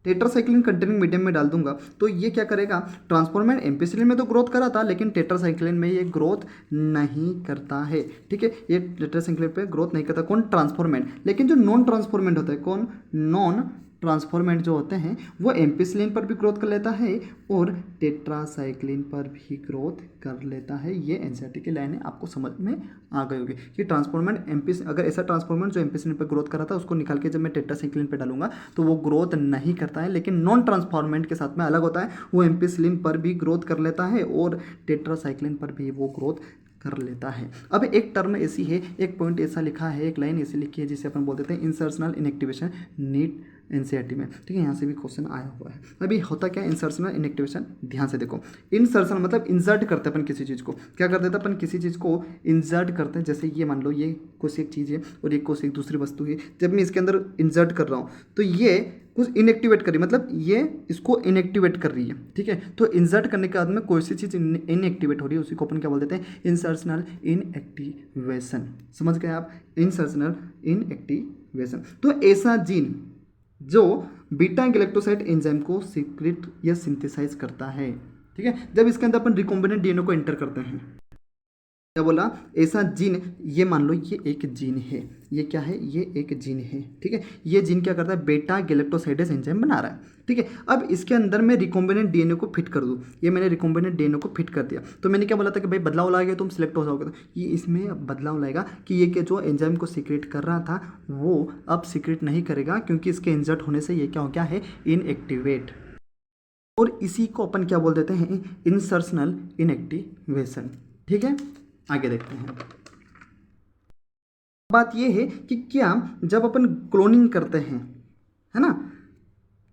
Speaker 1: टेट्रासाइक्लिन कंटेनिंग मीडियम में डाल दूंगा तो ये क्या करेगा, ट्रांसफॉर्मेंट एम्पिसिलिन में तो ग्रोथ कर रहा था लेकिन टेट्रासाइक्लिन में ये ग्रोथ नहीं करता है। ठीक है, ये टेट्रासाइक्लिन पे ग्रोथ नहीं करता, कौन, ट्रांसफॉर्मेंट। लेकिन जो नॉन ट्रांसफॉर्मेंट होता है, कौन, नॉन ट्रांसफॉर्मेंट जो होते हैं, वो एम्पिसिलिन पर भी ग्रोथ कर लेता है और टेट्रासाइक्लिन पर भी ग्रोथ कर लेता है। ये एनसीईआरटी की लाइन है, आपको समझ में आ गई होगी कि ट्रांसफॉर्मेंट अगर ऐसा ट्रांसफॉर्मेंट जो एम्पिसिलिन पर ग्रोथ कर रहा था उसको निकाल के जब मैं टेट्रासाइक्लिन पर डालूंगा तो वो ग्रोथ नहीं करता है, लेकिन नॉन ट्रांसफॉर्मेंट के साथ में अलग होता है, वो एम्पिसिलिन पर भी ग्रोथ कर लेता है और टेट्रासाइक्लिन पर भी वो ग्रोथ कर लेता है। अब एक टर्म ऐसी है, एक पॉइंट ऐसा लिखा है, एक लाइन ऐसी लिखी है जिसे अपन बोल देते हैं इंसर्शनल इनएक्टिवेशन, नीट एनसीईआरटी में। ठीक है, यहाँ से भी क्वेश्चन आया हुआ है। अभी होता क्या है इंसर्शनल इनएक्टिवेशन, ध्यान से देखो। इंसर्शन मतलब इंसर्ट करते हैं अपन किसी चीज़ को, क्या करते हैं अपन किसी चीज़ को इंसर्ट करते हैं। जैसे ये मान लो ये कुछ एक चीज़ है और ये कुछ एक दूसरी वस्तु है, जब मैं इसके अंदर इंसर्ट कर रहा हूँ तो ये कुछ इनएक्टिवेट कर रही है, मतलब ये इसको इनएक्टिवेट कर रही है। ठीक है, तो इंसर्ट करने के बाद में कोई सी चीज़ इनएक्टिवेट हो रही है, उसी को अपन क्या बोल देते हैं, इंसर्शनल इनएक्टिवेशन। समझ गए आप, इंसर्शनल इनएक्टिवेशन। तो ऐसा जीन जो बीटा गैलेक्टोसाइड एंजाइम को सीक्रेट या सिंथेसाइज करता है। ठीक है, जब इसके अंदर अपन रिकॉम्बिनेंट डीएनए को एंटर करते हैं, क्या बोला, ऐसा जीन, ये मान लो ये एक जीन है, ये क्या है, ये एक जीन है। ठीक है, ये जीन क्या करता है, बीटा गैलेक्टोसाइडेस एंजाइम बना रहा है। ठीक है, अब इसके अंदर मैं रिकॉम्बिनेंट डीएनए को फिट कर दूँ, ये मैंने रिकॉम्बिनेंट डीएनए को फिट कर दिया, तो मैंने क्या बोला था कि भाई बदलाव लाएगा तुम सिलेक्ट हो जाओगे, तो ये इसमें अब बदलाव लाएगा कि ये जो एंजाइम को सीक्रेट कर रहा था वो अब सीक्रेट नहीं करेगा, क्योंकि इसके इंसर्ट होने से ये क्या हो गया है, इनएक्टिवेट। और इसी को अपन क्या बोल देते हैं, इंसर्शनल इनएक्टिवेशन। ठीक है, आगे देखते हैं। बात यह है कि क्या जब अपन क्लोनिंग करते हैं, है ना,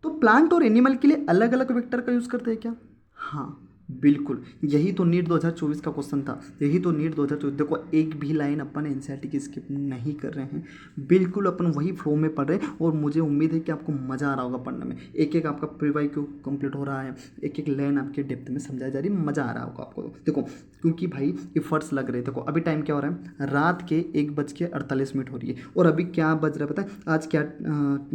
Speaker 1: तो प्लांट और एनिमल के लिए अलग अलग वेक्टर का यूज़ करते हैं क्या? हाँ बिल्कुल, यही तो नीट 2024 का क्वेश्चन था, यही तो नीट 2024। देखो एक भी लाइन अपन एनसीईआरटी की स्किप नहीं कर रहे हैं, बिल्कुल अपन वही फ्लो में पढ़ रहे हैं, और मुझे उम्मीद है कि आपको मज़ा आ रहा होगा पढ़ने में। एक एक आपका प्रीवाई क्यों कंप्लीट हो रहा है, एक एक लाइन आपके डेप्थ में समझाई जा रही है, मज़ा आ रहा होगा आपको। देखो क्योंकि भाई एफर्ट्स लग रहे हैं। देखो अभी टाइम क्या हो रहा है, रात के 1:48 हो रही है, और अभी क्या बज रहा है पता है, आज क्या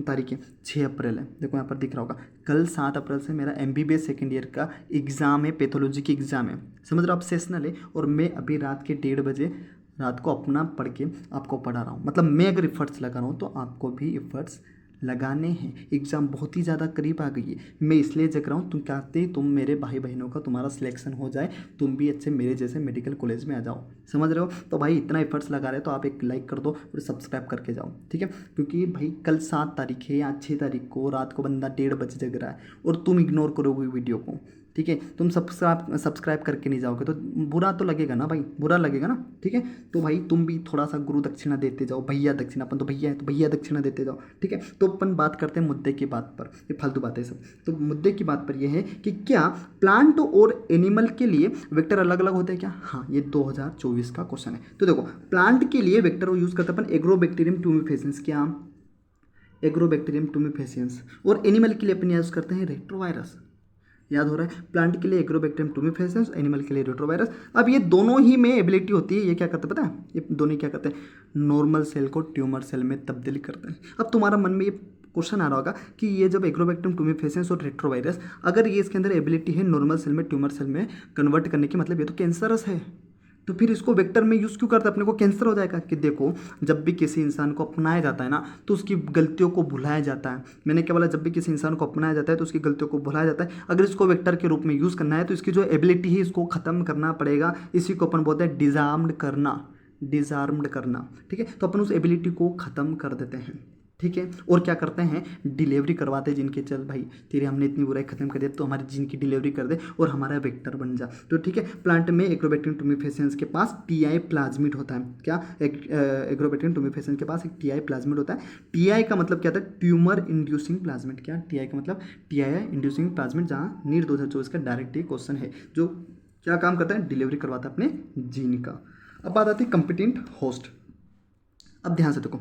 Speaker 1: तारीख है, 6 अप्रैल है। देखो यहाँ पर दिख रहा होगा, कल 7 अप्रैल से मेरा MBBS सेकेंड ईयर का एग्ज़ाम है, पैथोलॉजी की एग्ज़ाम है, समझ रहे हो आप, सेशनल है, और मैं अभी रात के 1:30 बजे रात को अपना पढ़ के आपको पढ़ा रहा हूँ। मतलब मैं अगर एफर्ट्स लगा रहा हूँ तो आपको भी एफर्ट्स लगाने हैं। एग्ज़ाम बहुत ही ज़्यादा करीब आ गई है, मैं इसलिए जग रहा हूँ, तुम चाहते तुम मेरे भाई बहनों का तुम्हारा सिलेक्शन हो जाए, तुम भी अच्छे मेरे जैसे मेडिकल कॉलेज में आ जाओ, समझ रहे हो। तो भाई इतना एफर्ट्स लगा रहे हो तो आप एक लाइक कर दो और सब्सक्राइब करके जाओ, ठीक है। क्योंकि भाई कल 7 तारीख है या 6 तारीख को रात को बंदा 1:30 बजे जग रहा है और तुम इग्नोर करोगे वीडियो को, ठीक है। तुम सब्सक्राइब करके नहीं जाओगे तो बुरा तो लगेगा ना भाई, बुरा लगेगा ना, ठीक है। तो भाई तुम भी थोड़ा सा गुरु दक्षिणा देते जाओ, भैया दक्षिणा, अपन तो भैया है तो भैया दक्षिणा देते जाओ, ठीक है। तो अपन बात करते हैं मुद्दे की बात पर, ये फालतू बात है सब। तो मुद्दे की बात पर यह है कि क्या प्लांट और एनिमल के लिए वेक्टर अलग अलग होते हैं क्या? हाँ, ये 2024 का क्वेश्चन है। तो देखो प्लांट के लिए वेक्टर यूज़ करते हैं अपन एग्रोबैक्टीरियम ट्यूमिफेसियंस, क्या एग्रोबैक्टीरियम ट्यूमिफेसियंस, और एनिमल के लिए अपन यूज़ करते हैं रेट्रोवायरस। याद हो रहा है, प्लांट के लिए एग्रोबैक्टीरियम ट्यूमिफेसियंस, एनिमल के लिए रेट्रोवायरस। अब ये दोनों ही में एबिलिटी होती है, ये क्या करते हैं पता है, ये दोनों ही क्या करते हैं, नॉर्मल सेल को ट्यूमर सेल में तब्दील करते हैं। अब तुम्हारा मन में ये क्वेश्चन आ रहा होगा कि ये जब एग्रोबैक्टीरियम ट्यूमिफेसियंस और रेट्रोवायरस अगर ये इसके अंदर एबिलिटी है नॉर्मल सेल में ट्यूमर सेल में कन्वर्ट करने की, मतलब ये तो कैंसरस है, तो फिर इसको वेक्टर में यूज़ क्यों करते हैं? अपने को कैंसर हो जाएगा कि देखो, जब भी किसी इंसान को अपनाया जाता है ना तो उसकी गलतियों को भुलाया जाता है। मैंने क्या बोला? जब भी किसी इंसान को अपनाया जाता है तो उसकी गलतियों को भुलाया जाता है। अगर इसको वेक्टर के रूप में यूज़ करना है तो इसकी जो एबिलिटी है इसको ख़त्म करना पड़ेगा। इसी को अपन बोलते हैं डिज़ार्म्ड करना, डिज़ार्म्ड करना। ठीक है, तो अपन उस एबिलिटी को ख़त्म कर देते हैं। ठीक है, और क्या करते हैं? डिलीवरी करवाते हैं जिनके, चल भाई तेरे हमने इतनी बुराई खत्म कर दी तो हमारी जिन की डिलीवरी कर दे और हमारा वेक्टर बन जा। तो ठीक है, प्लांट में एग्रोबैक्टीरियम टुमेफेसिएंस के पास टीआई प्लाज्मिड होता है। क्या? एग्रोबैक्टीरियम टुमेफेसिएंस के पास एक टीआई प्लाज्मिड होता है। टीआई का मतलब क्या था? Tumour inducing plasmid. क्या टीआई का मतलब? टीआई इंड्यूसिंग प्लाज्मिड, जहाँ नीट 2024 का डायरेक्ट ही क्वेश्चन है, जो क्या काम करता है? डिलीवरी करवाता है अपने जीन का। अब बात आती है कंपिटेंट होस्ट। अब ध्यान से देखो,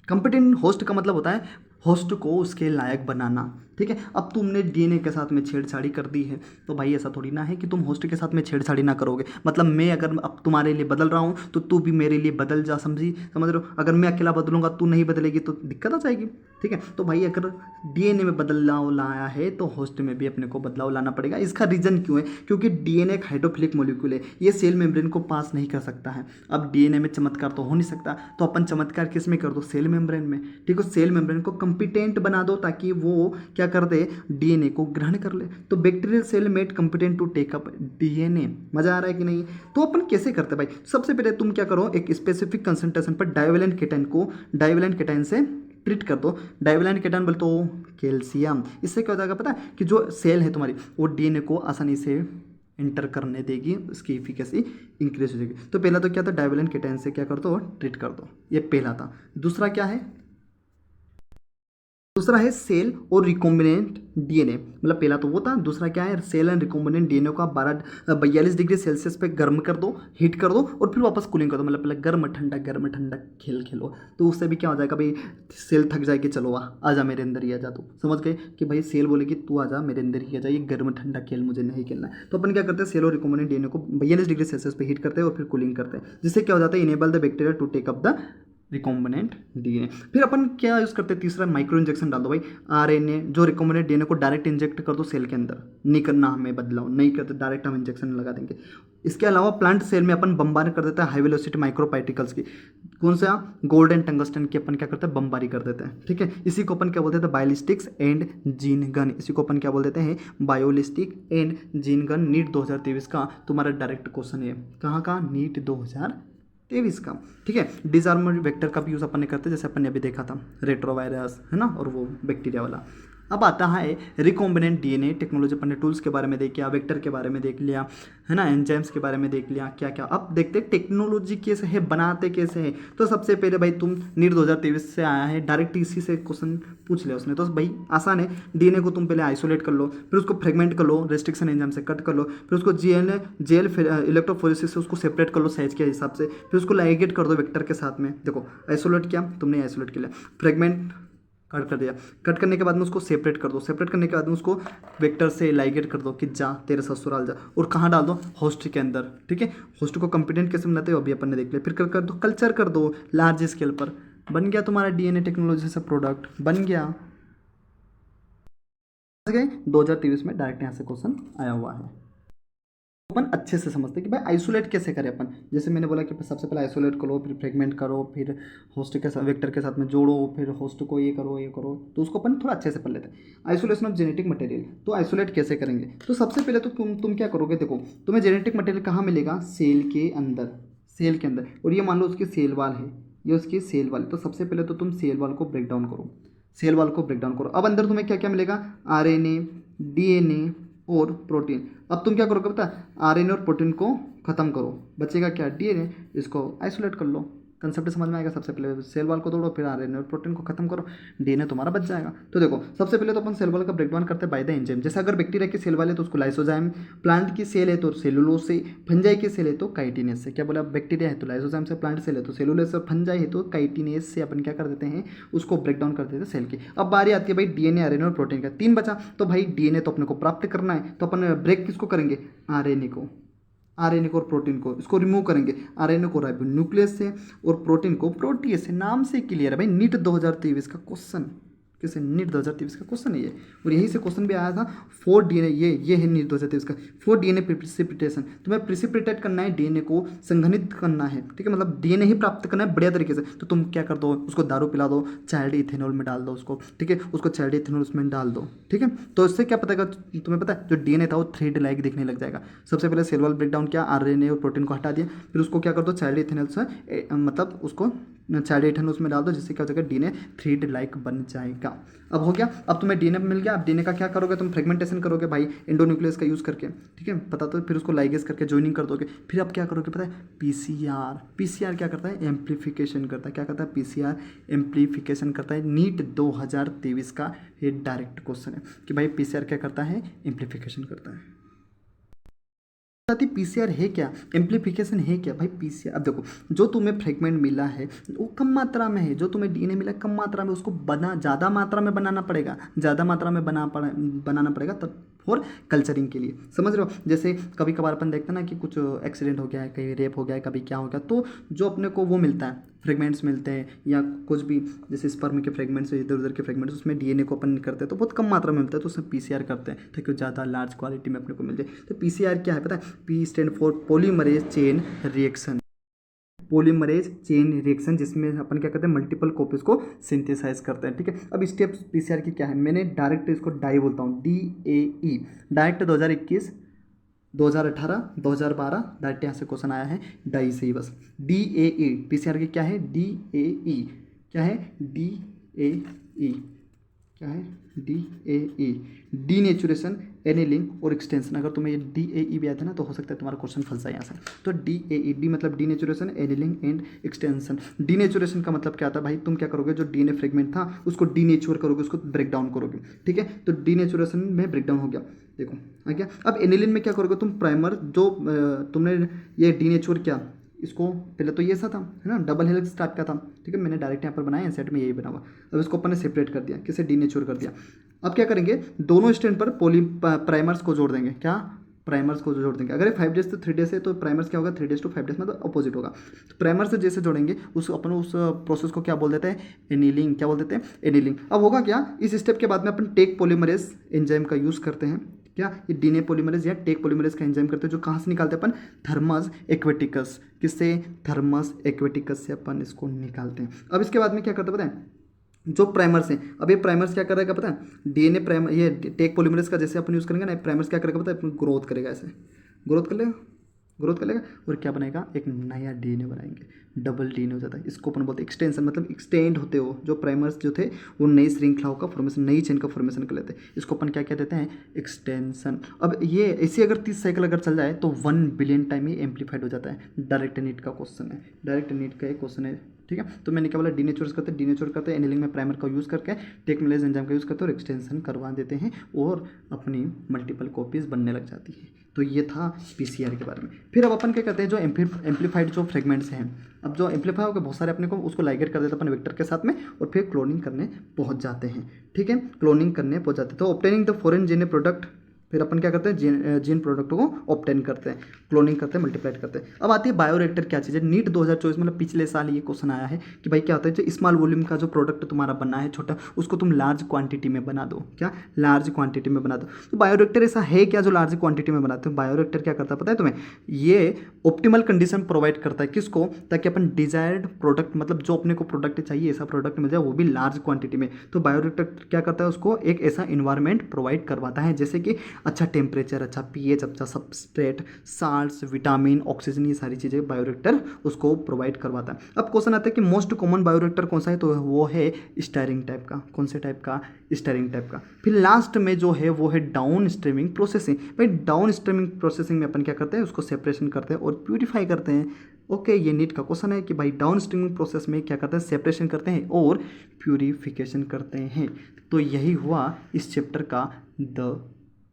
Speaker 1: कंपिटेंट होस्ट का मतलब होता है होस्ट को उसके लायक बनाना। ठीक है, अब तुमने डीएनए के साथ में छेड़छाड़ी कर दी है तो भाई ऐसा थोड़ी ना है कि तुम होस्ट के साथ में छेड़छाड़ी ना करोगे। मतलब मैं अगर अब तुम्हारे लिए बदल रहा हूँ तो तू भी मेरे लिए बदल जा, समझ रहे हो? अगर मैं अकेला बदलूंगा, तू नहीं बदलेगी तो दिक्कत आ जाएगी। ठीक है, तो भाई अगर डीएनए में बदलाव लाया है तो होस्ट में भी अपने को बदलाव लाना पड़ेगा। इसका रीज़न क्यों है? क्योंकि डीएनए एक हाइड्रोफिलिक मॉलिक्यूल है, ये सेल मेम्ब्रेन को पास नहीं कर सकता है। अब डीएनए में चमत्कार तो हो नहीं सकता, तो अपन चमत्कार किस में कर दो? सेल मेम्ब्रेन में। ठीक है, सेल मेम्ब्रेन को कंपिटेंट बना दो ताकि वो क्या कर दे? डीएनए को ग्रहण कर ले। तो bacterial cell made competent to take up DNA. मजा आ रहा है कि नहीं? तो अपन कैसे करते हैं भाई? सबसे पहले तुम क्या करो, एक स्पेसिफिक कंसंट्रेशन पर डाइवेलेंट केटाइन को डाइवेलेंट केटाइन से ट्रीट कर दो। डाइवेलेंट केटाइन बोले तो कैल्शियम। इससे क्या हो जाएगा पता है? कि जो सेल है तुम्हारी वो डीएनए को आसानी से इंटर करने देगी, उसकी इफिकेसी इंक्रीज हो जाएगी। तो पहला तो क्या था? डाइवेलेंट केटाइन से क्या कर दो? ट्रीट कर दो। ये पहला था। दूसरा क्या है? दूसरा है सेल और रिकॉम्बिनेंट डीएनए। मतलब पहला तो वो था, दूसरा क्या है? सेल एंड रिकॉम्बिनेंट डीएनए को आप 42 डिग्री सेल्सियस पे गर्म कर दो, हीट कर दो और फिर वापस कूलिंग कर दो। मतलब पहले गर्म ठंडा खेल खेलो, तो उससे भी क्या हो जाएगा भाई? सेल थक जाएगी, चलो आजा मेरे अंदर ही आ जा। तो समझ गए कि भाई सेल बोलेगी तू आजा मेरे अंदर ही आ जा, ये गर्म ठंडा खेल मुझे नहीं खेलना है। तो अपन क्या करते हैं? सेल और रिकॉम्बिनेंट डीएनए को 42 डिग्री सेल्सियस पे हीट करते हैं और फिर कूलिंग करते हैं, जिससे क्या हो जाता है? Enable the bacteria to take up the recombinant DNA. फिर अपन क्या यूज़ करते हैं? तीसरा, माइक्रो इंजेक्शन डाल दो भाई। आरएनए जो रिकॉम्बिनेंट डीएनए को डायरेक्ट इंजेक्ट कर दो सेल के अंदर। नहीं करना हमें बदलाव, नहीं करते, डायरेक्ट हम इंजेक्शन लगा देंगे। इसके अलावा प्लांट सेल में अपन बम्बारी कर देते हैं हाई वेलोसिटी माइक्रो पार्टिकल्स की। कौन सा? गोल्ड एंड टंगस्टन की अपन क्या करते हैं? बम्बारी कर देते हैं। ठीक है, इसी को अपन क्या बोलते हैं? Biolistics and gene gun. इसी को अपन क्या बोल देते हैं? Biolistic and gene gun. NEET 2023 का तुम्हारा डायरेक्ट क्वेश्चन है। कहाँ का? नीट 2023 का। ठीक है, डिसआर्मड वेक्टर का भी यूज़ अपन ने करते हैं, जैसे अपन ने अभी देखा था रेट्रोवायरस, है ना, और वो बैक्टीरिया वाला। अब आता है रिकॉम्बिनेंट डीएनए टेक्नोलॉजी। अपन ने टूल्स के बारे में देख लिया, वेक्टर के बारे में देख लिया, है ना, एंजाइम्स के बारे में देख लिया, क्या क्या। अब देखते हैं टेक्नोलॉजी कैसे है, बनाते कैसे है। तो सबसे पहले भाई तुम नीट 2023 से आया है, डायरेक्ट इसी से क्वेश्चन पूछ लिया उसने, तो भाई आसान है। डीएनए को तुम पहले आइसोलेट कर लो, फिर उसको फ्रेगमेंट कर लो, रेस्ट्रिक्शन एंजाइम से कट कर लो, फिर उसको जेल इलेक्ट्रोफोरेसिस से उसको सेपरेट कर लो साइज के हिसाब से, फिर उसको लाइगेट कर दो वेक्टर के साथ में। देखो आइसोलेट किया तुमने, आइसोलेट किया, फ्रेगमेंट कट कर दिया, कट करने के बाद में उसको सेपरेट कर दो, सेपरेट करने के बाद में उसको वेक्टर से लाइगेट कर दो कि जा तेरे ससुराल जा, और कहाँ डाल दो? होस्ट के अंदर। ठीक है, होस्ट को कंपिटेंट कैसे बनाते हो अभी अपन ने देख लिया। फिर कर दो कल्चर कर दो लार्ज स्केल पर, बन गया तुम्हारा डीएनए टेक्नोलॉजी से प्रोडक्ट बन गया। 2023 में डायरेक्ट यहाँ से क्वेश्चन आया हुआ है। अपन अच्छे से समझते हैं कि भाई आइसोलेट कैसे करें अपन। जैसे मैंने बोला कि सबसे पहले आइसोलेट करो, फिर फ्रेगमेंट करो, फिर होस्ट के साथ वेक्टर के साथ में जोड़ो, फिर होस्ट को ये करो, तो उसको अपन थोड़ा अच्छे से पढ़ लेते हैं। आइसोलेशन ऑफ जेनेटिक मटेरियल, तो आइसोलेट कैसे करेंगे? तो सबसे पहले तो तुम क्या करोगे? देखो तुम्हें जेनेटिक मटेरियल कहाँ मिलेगा? सेल के अंदर, सेल के अंदर। और ये मान लो उसकी सेल वाल है, ये उसकी सेल वाल। तो सबसे पहले तो तुम सेल वाल को ब्रेक डाउन करो, सेल वाल को ब्रेक डाउन करो। अब अंदर तुम्हें क्या क्या मिलेगा? आरएनए, डीएनए और प्रोटीन। अब तुम क्या करोगे पता है? आरएनए और प्रोटीन को खत्म करो, बचेगा क्या? डीएनए। इसको आइसोलेट कर लो। कंसेप्ट समझ में आएगा? सबसे पहले सेल वाल को तोड़ो, फिर आरएनए और प्रोटीन को खत्म करो, डीएनए तुम्हारा बच जाएगा। तो देखो सबसे पहले तो अपन सेल वाल का ब्रेकडाउन करते हैं बाय द एंजाइम। जैसे अगर बैक्टीरिया की सेल वाल है तो उसको लाइसोजाइम, प्लांट की सेल है तो सेलुलोज से, फंजाई की सेल है तो काइटिनेज से। क्या बोला? बैक्टीरिया है तो लाइसोजाइम से, प्लांट सेल है तो सेलुलोज से, फंजाई है तो काइटिनेज से अपन क्या कर देते हैं? उसको ब्रेकडाउन कर देते हैं सेल की। अब बारी आती है भाई डीएनए, आरएनए और प्रोटीन का। 3 बचा। तो भाई डीएनए तो अपने को प्राप्त करना है, तो अपन ब्रेक किसको करेंगे? आरएनए को, आरएनए को और प्रोटीन को, इसको रिमूव करेंगे। आरएनए को राइबोन्यूक्लियस से और प्रोटीन को प्रोटीएस से। नाम से क्लियर है भाई, नीट 2023 का क्वेश्चन, किसे? नीट 2023 का क्वेश्चन है ये। और यहीं से क्वेश्चन भी आया था 4 DNA, ये है नीट 2023 का 4 DNA प्रिसिपिटेशन। तुम्हें प्रिसिपिटेट करना है, DNA को संघनित करना है, ठीक है, मतलब DNA ही प्राप्त करना है बढ़िया तरीके से। तो तुम क्या कर दो, उसको दारू पिला दो, चाइल्ड इथेनॉल में डाल दो उसको, ठीक है, उसको चाइल्ड इथेनॉल उसमें डाल दो, ठीक है। तो इससे क्या पता, तुम्हें पता है जो DNA था वो थ्रेड लाइक दिखने लग जाएगा। सबसे पहले सेल वॉल ब्रेकडाउन किया, RNA और प्रोटीन को हटा दिया, फिर उसको क्या कर दो, चाइल्ड इथेनॉल से मतलब उसको चाइल्ड इथेनॉल उसमें डाल दो, जिससे क्या हो जाएगा, DNA थ्रेड लाइक बन जाएगा। अब हो गया, अब तुम्हें DNA मिल गया। अब DNA का क्या करोगे, तुम फ्रेगमेंटेशन करोगे भाई एंडोन्यूक्लियस का यूज़ करके, ठीक है, पता तो, फिर उसको लाइगेज करके ज्वाइनिंग कर दोगे। फिर अब क्या करोगे पता है, PCR क्या करता है, एम्प्लीफिकेशन करता है। क्या करता है, PCR एम्प्लीफिकेशन करता है। नीट 2023 का ये डायरेक्ट क्वेश्चन है कि भाई PCR क्या करता है, एम्प्लीफिकेशन करता है। PCR है क्या, एम्प्लीफिकेशन है क्या भाई? PCR, अब देखो, जो तुम्हें फ्रेगमेंट मिला है वो कम मात्रा में है, जो तुम्हें DNA मिला कम मात्रा में, उसको ज़्यादा मात्रा में बनाना पड़ेगा, ज़्यादा मात्रा में बनाना पड़ेगा तब फॉर कल्चरिंग के लिए, समझ रहे हो। जैसे कभी कभार अपन देखते हैं ना कि कुछ एक्सीडेंट हो गया है, कहीं रेप हो गया है, कभी क्या हो गया, तो जो अपने को वो मिलता है, फ्रेगमेंट्स मिलते हैं या कुछ भी, जैसे स्पर्म के फ्रेगमेंट्स, इधर उधर के फ्रेगमेंट्स, उसमें DNA को अपन करते हैं तो बहुत कम मात्रा में मिलता है, तो उसमें PCR करते हैं ताकि ज़्यादा लार्ज क्वालिटी में अपने को मिल जाए। तो PCR क्या है पता है, P stand for polymerase chain reaction, polymerase chain reaction, जिसमें अपन क्या करते हैं, मल्टीपल कॉपीज को सिंथेसाइज करते हैं, ठीक है। अब स्टेप्स PCR की क्या है, मैंने डायरेक्ट इसको डाई बोलता हूँ, DAE, डायरेक्ट 2021, 2018, 2012, डायरेक्ट यहाँ से क्वेश्चन आया है डाई से ही बस। DAE PCR की क्या है, DAE क्या है, DAE क्या है, DAE, डीनेचुरेशन, एनिलिंग और एक्सटेंशन। अगर तुम्हें ये DAE भी आता है ना तो हो सकता है तुम्हारा क्वेश्चन फंस जाए यहाँ से। तो DAE, डी मतलब denaturation, annealing and extension. Denaturation का मतलब क्या आता है भाई, तुम क्या करोगे, जो DNA फ्रेगमेंट था उसको डीनेचुर करोगे, उसको ब्रेक डाउन करोगे, ठीक है। तो डीनेचुरेशन में ब्रेक डाउन हो गया, देखो आ गया। अब एनिलिन में क्या करोगे तुम, प्राइमर जो तुमने ये डीनेचुर किया, इसको पहले तो ये सा था, है ना, डबल हेलिक्स टाइप का था, ठीक है, मैंने डायरेक्ट यहाँ पर बनाया, एनसेट में यही बना हुआ। अब इसको अपन ने सेपरेट कर दिया, किसे, डीनेचुर कर दिया। अब क्या करेंगे, दोनों स्टैंड पर प्राइमर्स को जोड़ देंगे, क्या, प्राइमर्स को जोड़ देंगे। अगर 5 डेज से 3 डेज है तो प्राइमर्स क्या होगा, 3 डेज टू 5 डेज, मतलब अपोजिट होगा। तो प्राइमर से जैसे जोड़ेंगे उस अपन उस प्रोसेस को क्या बोल देते हैं, एनीलिंग, क्या बोल देते हैं, एनीलिंग। अब होगा क्या, इस स्टेप के बाद में अपन टेक पॉलीमरेज एंजाइम का यूज़ करते हैं, क्या, ये DNA पॉलीमरेज या टेक पॉलीमरेज का एंजाइम करते हैं, जो कहाँ से निकालते हैं अपन, थर्मस एक्वेटिकस, किससे, थर्मस एक्वेटिकस से अपन इसको निकालते हैं। अब इसके बाद में क्या करते हैं पता है, जो प्राइमर्स हैं, अब ये प्राइमर्स क्या करेगा पता है, DNA प्राइमर, ये टेक पॉलीमरेज का जैसे अपन यूज़ करेंगे ना, प्राइमर्स क्या करेगा पता है, ग्रोथ करेगा, ऐसे ग्रोथ कर लेगा, ग्रोथ कर लेगा और क्या बनेगा, एक नया DNA बनाएंगे, डबल DNA हो जाता है। इसको अपन बोलते हैं एक्सटेंशन, मतलब एक्सटेंड होते हो, जो प्राइमर्स जो थे वो नई श्रृंखलाओं का फॉर्मेशन, नई चेन का फॉर्मेशन कर लेते हैं, इसको अपन क्या कहते हैं, एक्सटेंशन। अब ये ऐसे अगर 30 साइकिल अगर चल जाए तो 1 बिलियन टाइम ये एम्पलीफाइड हो जाता है। डायरेक्ट नीट का क्वेश्चन है, डायरेक्ट नीट का एक क्वेश्चन है, ठीक है। तो मैंने क्या बोला, डीनेचुर करते हैं, एनिलिंग में प्राइमर का यूज़ करके टेक पॉलीमरेज एंजाइम का यूज़ करते हैं और एक्सटेंशन करवा देते हैं और अपनी मल्टीपल कॉपीज़ बनने लग जाती है। तो ये था PCR के बारे में। फिर अब अपन क्या करते हैं, जो एम्पलीफाइड जो फ्रेगमेंट्स हैं, अब जो एम्पलीफाई होकर बहुत सारे अपने को उसको लाइगेट कर देते हैं अपन वेक्टर के साथ में, और फिर क्लोनिंग करने पहुंच जाते हैं, ठीक है, क्लोनिंग करने पहुंच जाते हैं। तो obtaining the foreign gene product, फिर अपन क्या करते हैं, जीन प्रोडक्ट को ऑब्टेन करते हैं, क्लोनिंग करते हैं, मल्टीप्लाइड करते हैं। अब आती है बायोरिएक्टर क्या चीज़ है। नीट 2024 मतलब पिछले साल ये क्वेश्चन आया है कि भाई क्या होता है, जो स्मॉल वॉल्यूम का जो प्रोडक्ट तुम्हारा बना है छोटा, उसको तुम लार्ज क्वांटिटी में बना दो, क्या, लार्ज क्वांटिटी में बना दो। तो बायोरिएक्टर ऐसा है क्या जो लार्ज क्वांटिटी में बनाते हो। बायोरिएक्टर क्या करता है पता है तुम्हें, ये ऑप्टिमल कंडीशन प्रोवाइड करता है, किसको, ताकि अपन डिजायर्ड प्रोडक्ट, मतलब जो अपने को प्रोडक्ट चाहिए ऐसा प्रोडक्ट मिल जाए, वो भी लार्ज क्वांटिटी में। तो बायोरिएक्टर क्या करता है, उसको एक ऐसा इन्वायरमेंट प्रोवाइड करवाता है, जैसे कि अच्छा टेम्परेचर, अच्छा pH, अच्छा सबस्ट्रेट, साल्ट्स, विटामिन, ऑक्सीजन, ये सारी चीज़ें बायोरिएक्टर उसको प्रोवाइड करवाता है। अब क्वेश्चन आता है कि मोस्ट कॉमन बायोरिएक्टर कौन सा है, तो वो है स्टायरिंग टाइप का। कौन से टाइप का, स्टायरिंग टाइप का। फिर लास्ट में जो है वो है डाउन स्ट्रीमिंग प्रोसेसिंग। भाई डाउन स्ट्रीमिंग प्रोसेसिंग में अपन क्या करते हैं, उसको सेपरेशन करते हैं और प्यूरिफाई करते हैं। ओके, ये नीट का क्वेश्चन है कि भाई डाउन स्ट्रीमिंग प्रोसेस में क्या करते हैं, सेपरेशन करते हैं और प्यूरिफिकेशन करते हैं। तो यही हुआ इस चैप्टर का द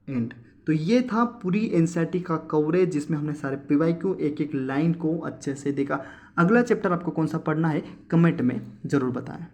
Speaker 1: एंड। तो ये था पूरी एनसीईआरटी का कवरेज, जिसमें हमने सारे PYQ एक एक लाइन को अच्छे से देखा। अगला चैप्टर आपको कौन सा पढ़ना है कमेंट में ज़रूर बताएं।